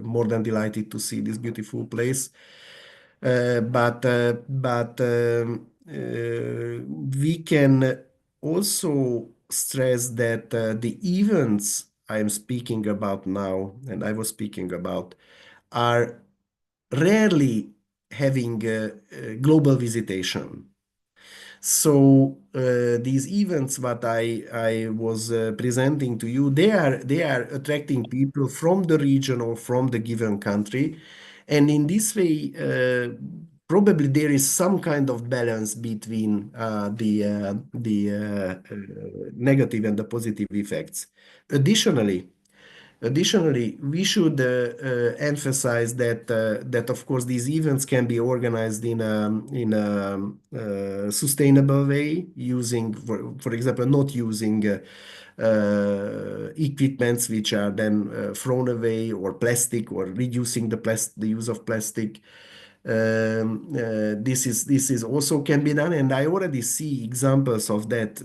Speaker 2: more than delighted to see this beautiful place. We can also stress that the events I am speaking about now, and I was speaking about, are rarely having global visitation. So these events that I was presenting to you, they are attracting people from the region or from the given country, and in this way, probably there is some kind of balance between the negative and the positive effects. Additionally, we should emphasize that of course these events can be organized in a sustainable way, using, for example, not using equipments which are then thrown away, or plastic, or reducing the use of plastic. This is also can be done, and I already see examples of that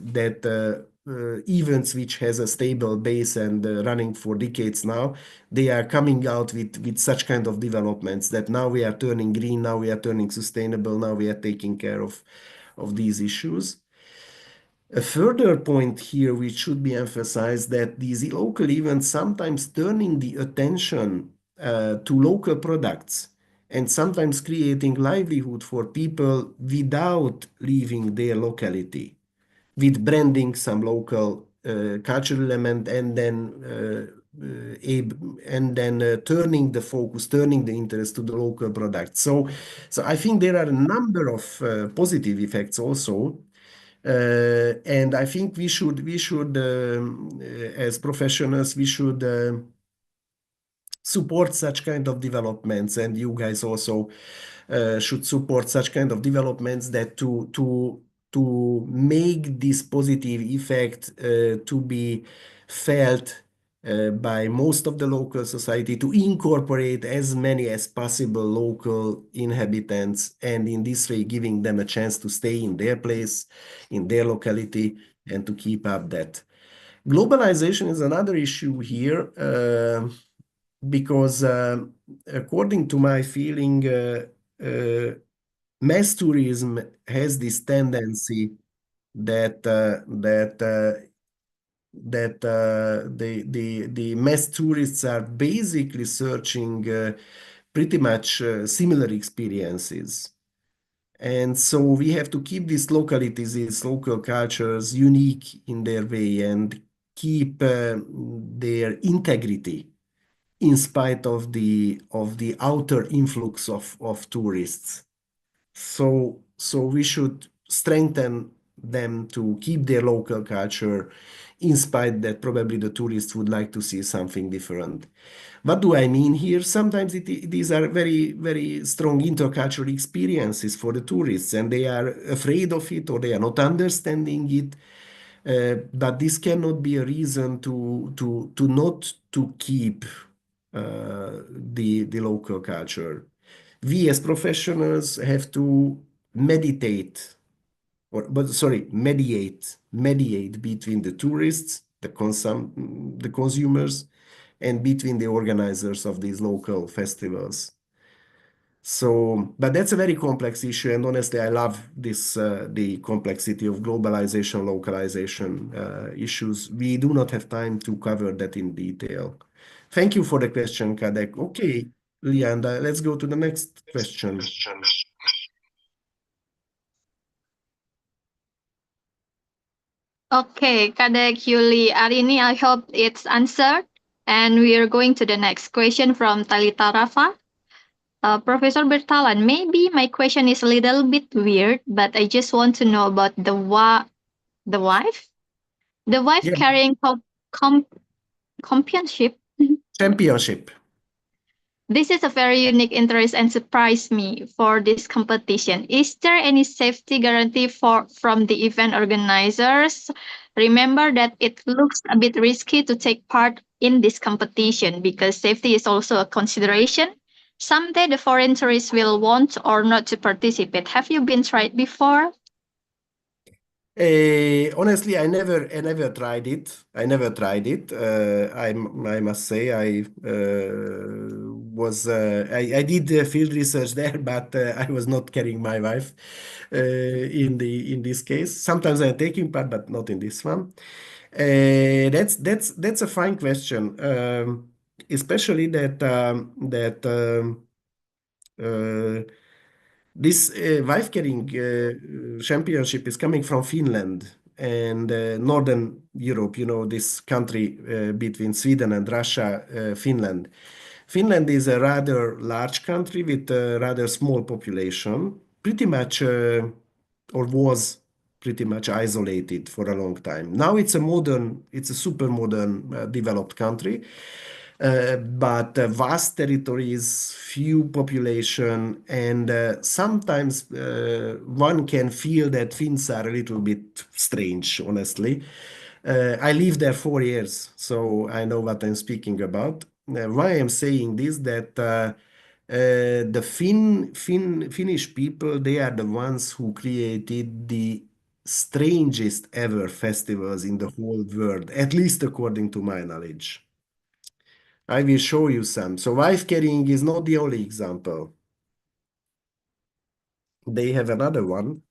Speaker 2: events which has a stable base and running for decades now, they are coming out with such kind of developments that now we are turning green, now we are turning sustainable, now we are taking care of these issues. A further point here which should be emphasized, that these local events sometimes turning the attention to local products, and sometimes creating livelihood for people without leaving their locality, with branding some local cultural element, and then turning the focus, turning the interest to the local product. So I think there are a number of positive effects also. And I think we should as professionals, we should support such kind of developments, and you guys also should support such kind of developments that to make this positive effect to be felt by most of the local society, to incorporate as many as possible local inhabitants, and in this way giving them a chance to stay in their place, in their locality, and to keep up that. Globalization is another issue here, because according to my feeling, mass tourism has this tendency that the mass tourists are basically searching pretty much similar experiences. And so we have to keep these localities, these local cultures unique in their way, and keep their integrity in spite of the outer influx of tourists. So we should strengthen them to keep their local culture, in spite that probably the tourists would like to see something different. What do I mean here? Sometimes these are very, very strong intercultural experiences for the tourists, and they are afraid of it, or they are not understanding it. But this cannot be a reason to not to keep the local culture. We as professionals have to mediate, mediate between the tourists, the consumers, and between the organizers of these local festivals. So, but that's a very complex issue, and honestly, I love this the complexity of globalization, localization issues. We do not have time to cover that in detail. Thank you for the question, Kadek. Okay, Leanda, let's go to the next question.
Speaker 1: Okay, Kadek, Yuli, Arini, I hope it's answered. And we are going to the next question from Talita Rafa. Professor Bertalan, maybe my question is a little bit weird, but I just want to know about the wife? The wife
Speaker 2: Yeah.
Speaker 1: carrying championship.
Speaker 2: Championship.
Speaker 1: This is a very unique interest and surprised me for this competition. Is there any safety guarantee from the event organizers? Remember that it looks a bit risky to take part in this competition because safety is also a consideration. Someday the foreign tourists will want or not to participate. Have you been tried before?
Speaker 2: Honestly, I never tried it. I never tried it. I must say I did field research there, but I was not carrying my wife in this case. Sometimes I'm taking part, but not in this one. That's a fine question, especially this wife carrying championship is coming from Finland and Northern Europe, this country between Sweden and Russia, Finland. Finland is a rather large country with a rather small population, pretty much, or was pretty much isolated for a long time. Now it's a super modern, developed country. But vast territories, few population, and sometimes one can feel that Finns are a little bit strange, honestly. I lived there 4 years, so I know what I'm speaking about. Why I'm saying this, that the Finnish people, they are the ones who created the strangest ever festivals in the whole world, at least according to my knowledge. I will show you some. So wife carrying is not the only example. They have another one.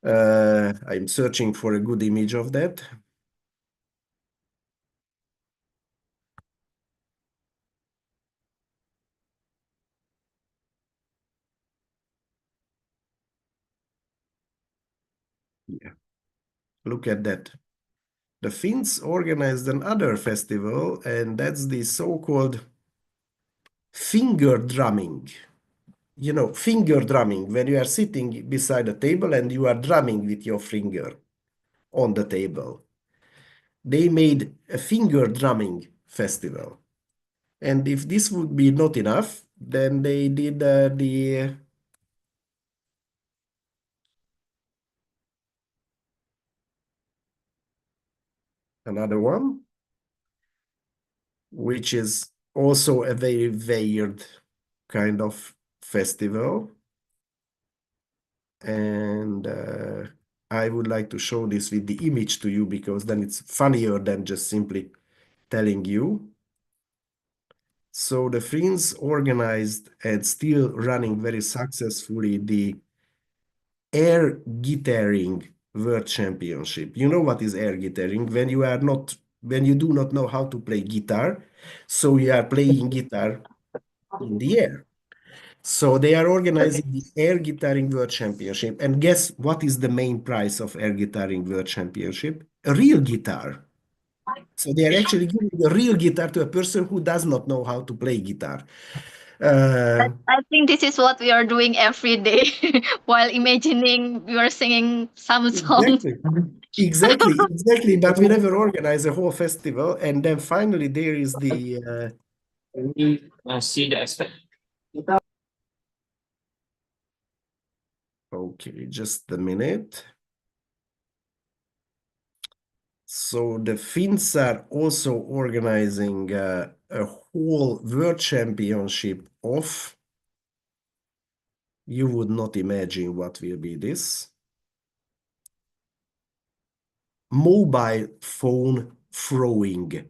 Speaker 2: I'm searching for a good image of that. Yeah. Look at that. The Finns organized another festival, and that's the so-called finger drumming. finger drumming, when you are sitting beside a table and you are drumming with your finger on the table. They made a finger drumming festival. And if this would be not enough, then they did another one, which is also a very weird kind of festival. And I would like to show this with the image to you because then it's funnier than just simply telling you. So the Finns organized and still running very successfully the air guitaring world championship. You know what is air guitaring? When you do not know how to play guitar, so you are playing guitar in the air. So they are organizing the air guitaring world championship. And guess what is the main prize of air guitaring world championship? A real guitar. So they are actually giving a real guitar to a person who does not know how to play guitar.
Speaker 1: I think this is what we are doing every day while imagining we are singing some songs.
Speaker 2: Exactly. But we never organize a whole festival. And then finally there is the
Speaker 5: Can we see the expect?
Speaker 2: okay, just a minute. So the Finns are also organizing a whole world championship of, you would not imagine what will be this, mobile phone throwing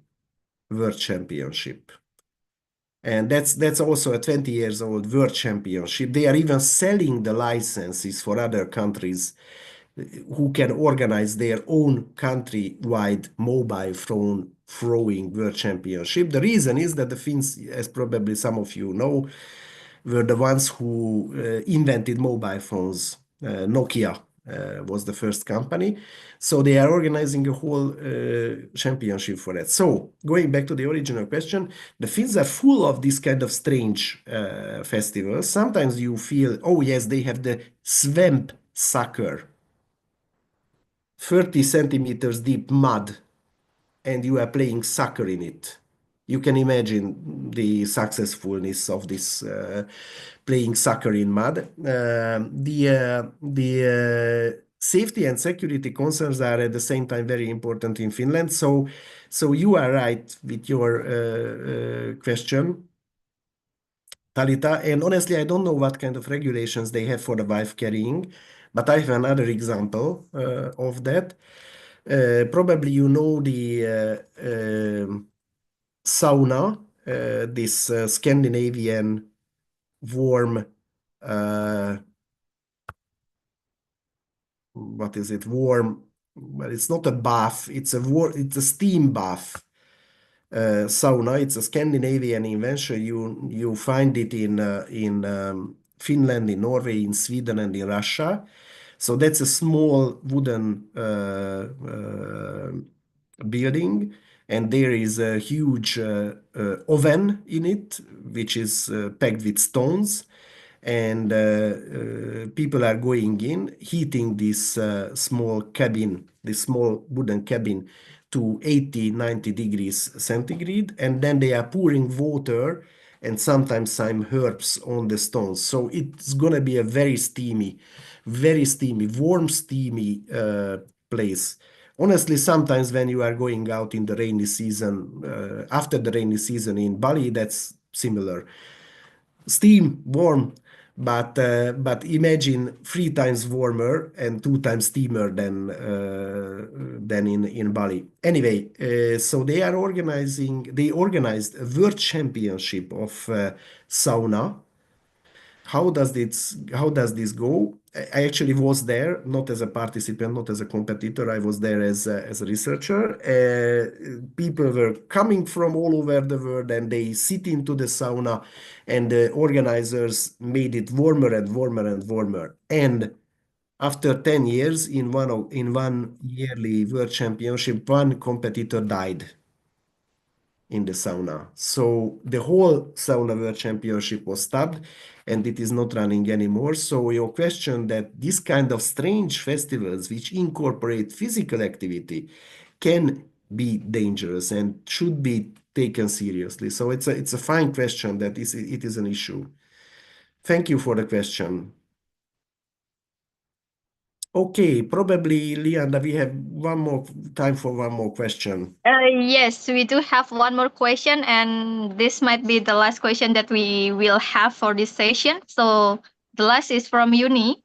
Speaker 2: world championship. And that's also a 20 years old world championship. They are even selling the licenses for other countries who can organize their own country-wide mobile phone throwing world championship. The reason is that the Finns, as probably some of you know, were the ones who invented mobile phones. Nokia was the first company. So they are organizing a whole championship for that. So going back to the original question, the Finns are full of this kind of strange festivals. Sometimes you feel, oh yes, they have the swamp soccer, 30 centimeters deep mud, and you are playing soccer in it. You can imagine the successfulness of this playing soccer in mud. The safety and security concerns are at the same time very important in Finland. So you are right with your question, Talita. And honestly, I don't know what kind of regulations they have for the wife carrying, but I have another example of that. Probably you know the sauna, this Scandinavian warm, what is it? Warm, well, it's not a bath, it's a steam bath. Sauna, it's a Scandinavian invention. You find it in Finland, in Norway, in Sweden, and in Russia. So that's a small wooden building, and there is a huge oven in it, which is packed with stones. And people are going in, heating this small cabin, this small wooden cabin to 80, 90 degrees centigrade. And then they are pouring water and sometimes some herbs on the stones. So it's going to be a very steamy, warm, steamy place. Honestly, sometimes when you are going out in the rainy season, after the rainy season in Bali, that's similar. Steam, warm, but imagine 3 times warmer and 2 times steamer than in Bali. Anyway, so they organized a world championship of sauna. How does this go? I actually was there, not as a participant, not as a competitor. I was there as a researcher. People were coming from all over the world and they sit into the sauna, and the organizers made it warmer and warmer and warmer. And after 10 years, in one yearly world championship, one competitor died in the sauna. So the whole sauna world championship was stopped. and it is not running anymore. So your question that this kind of strange festivals which incorporate physical activity can be dangerous and should be taken seriously. So it's a fine question that it is an issue. Thank you for the question. Okay, probably, Leanda, we have time for one more question.
Speaker 1: Yes, we do have one more question, and this might be the last question that we will have for this session. So the last is from Uni.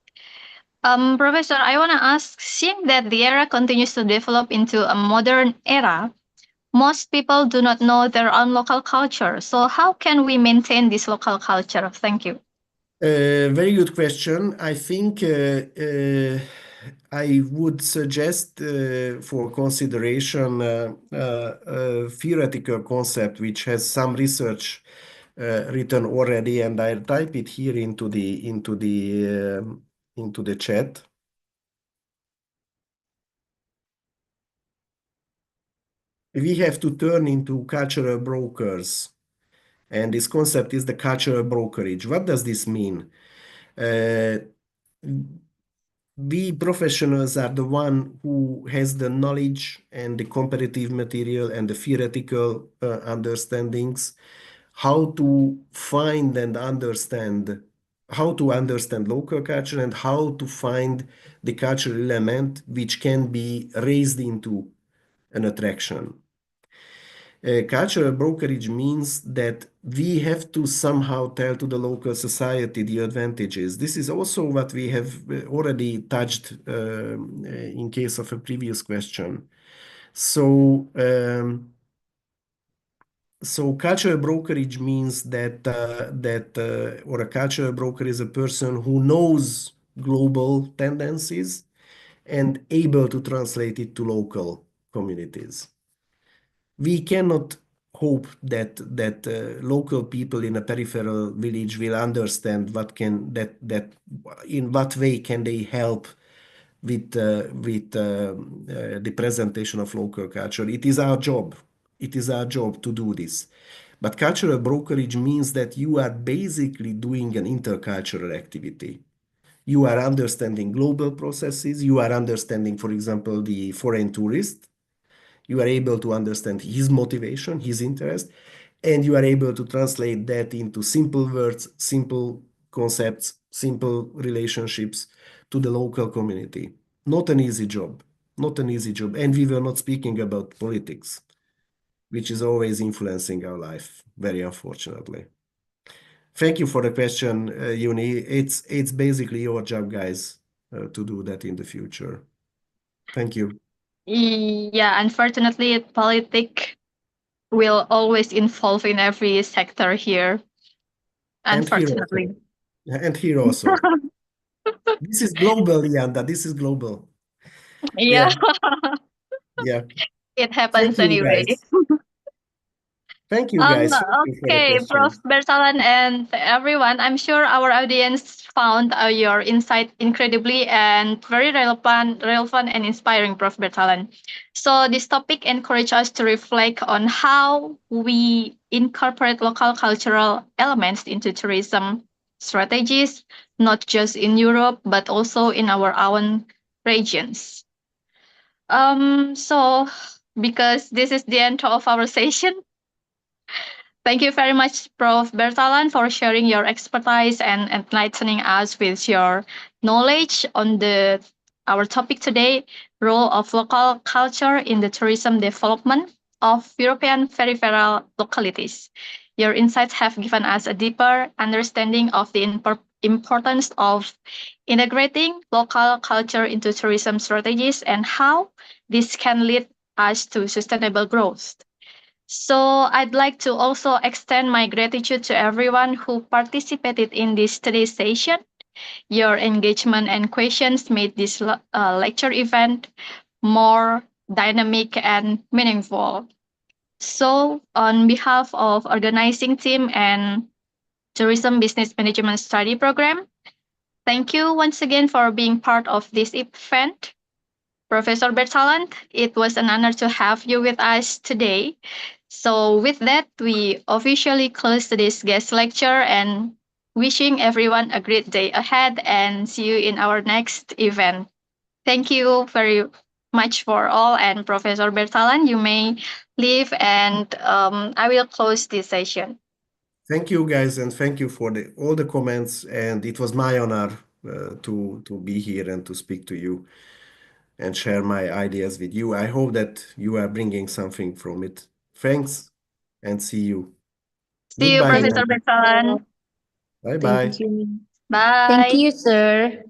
Speaker 1: Professor, I want to ask, seeing that the era continues to develop into a modern era, most people do not know their own local culture. So how can we maintain this local culture? Thank you.
Speaker 2: Very good question. I think I would suggest for consideration a theoretical concept which has some research written already, and I'll type it here into the chat. We have to turn into cultural brokers, and this concept is the cultural brokerage. What does this mean? We professionals are the one who has the knowledge and the comparative material and the theoretical understandings, how to find and understand, how to understand local culture and how to find the cultural element which can be raised into an attraction. Cultural brokerage means that we have to somehow tell to the local society the advantages. This is also what we have already touched in case of a previous question. So, cultural brokerage means that or a cultural broker is a person who knows global tendencies and able to translate it to local communities. We cannot hope that local people in a peripheral village will understand in what way can they help with the presentation of local culture. It is our job. It is our job to do this. But cultural brokerage means that you are basically doing an intercultural activity. You are understanding global processes. You are understanding, for example, the foreign tourist. You are able to understand his motivation, his interest, and you are able to translate that into simple words, simple concepts, simple relationships to the local community. Not an easy job, not an easy job. And we were not speaking about politics, which is always influencing our life, very unfortunately. Thank you for the question, Uni. It's basically your job, guys, to do that in the future. Thank you.
Speaker 1: Yeah, unfortunately, politics will always involve in every sector here. Unfortunately.
Speaker 2: And here also. This is global, Yanda. This is global.
Speaker 1: Yeah.
Speaker 2: Yeah.
Speaker 1: It happens
Speaker 2: Thank you,
Speaker 1: anyway.
Speaker 2: guys. Thank you, guys. Thank you for the
Speaker 1: Okay, Prof.
Speaker 2: question.
Speaker 1: Bertalan and everyone, I'm sure our audience found your insight incredibly and very relevant and inspiring, Prof. Bertalan. So this topic encourages us to reflect on how we incorporate local cultural elements into tourism strategies, not just in Europe, but also in our own regions. So because this is the end of our session, thank you very much, Prof. Bertalan, for sharing your expertise and enlightening us with your knowledge on our topic today, role of local culture in the tourism development of European peripheral localities. Your insights have given us a deeper understanding of the importance of integrating local culture into tourism strategies and how this can lead us to sustainable growth. So I'd like to also extend my gratitude to everyone who participated in this today's session. Your engagement and questions made this lecture event more dynamic and meaningful. So on behalf of organizing team and Tourism Business Management Study Program, thank you once again for being part of this event. Professor Bertalan, it was an honor to have you with us today. So with that, we officially close today's guest lecture and wishing everyone a great day ahead and see you in our next event. Thank you very much for all, and Professor Bertalan, you may leave, and I will close this session.
Speaker 2: Thank you, guys, and thank you for all the comments. And it was my honor to be here and to speak to you and share my ideas with you. I hope that you are bringing something from it. Thanks, and see you.
Speaker 1: See you,
Speaker 2: Goodbye.
Speaker 1: Professor Bertalan.
Speaker 2: Bye bye.
Speaker 4: Thank you.
Speaker 1: Bye.
Speaker 4: Thank you, sir.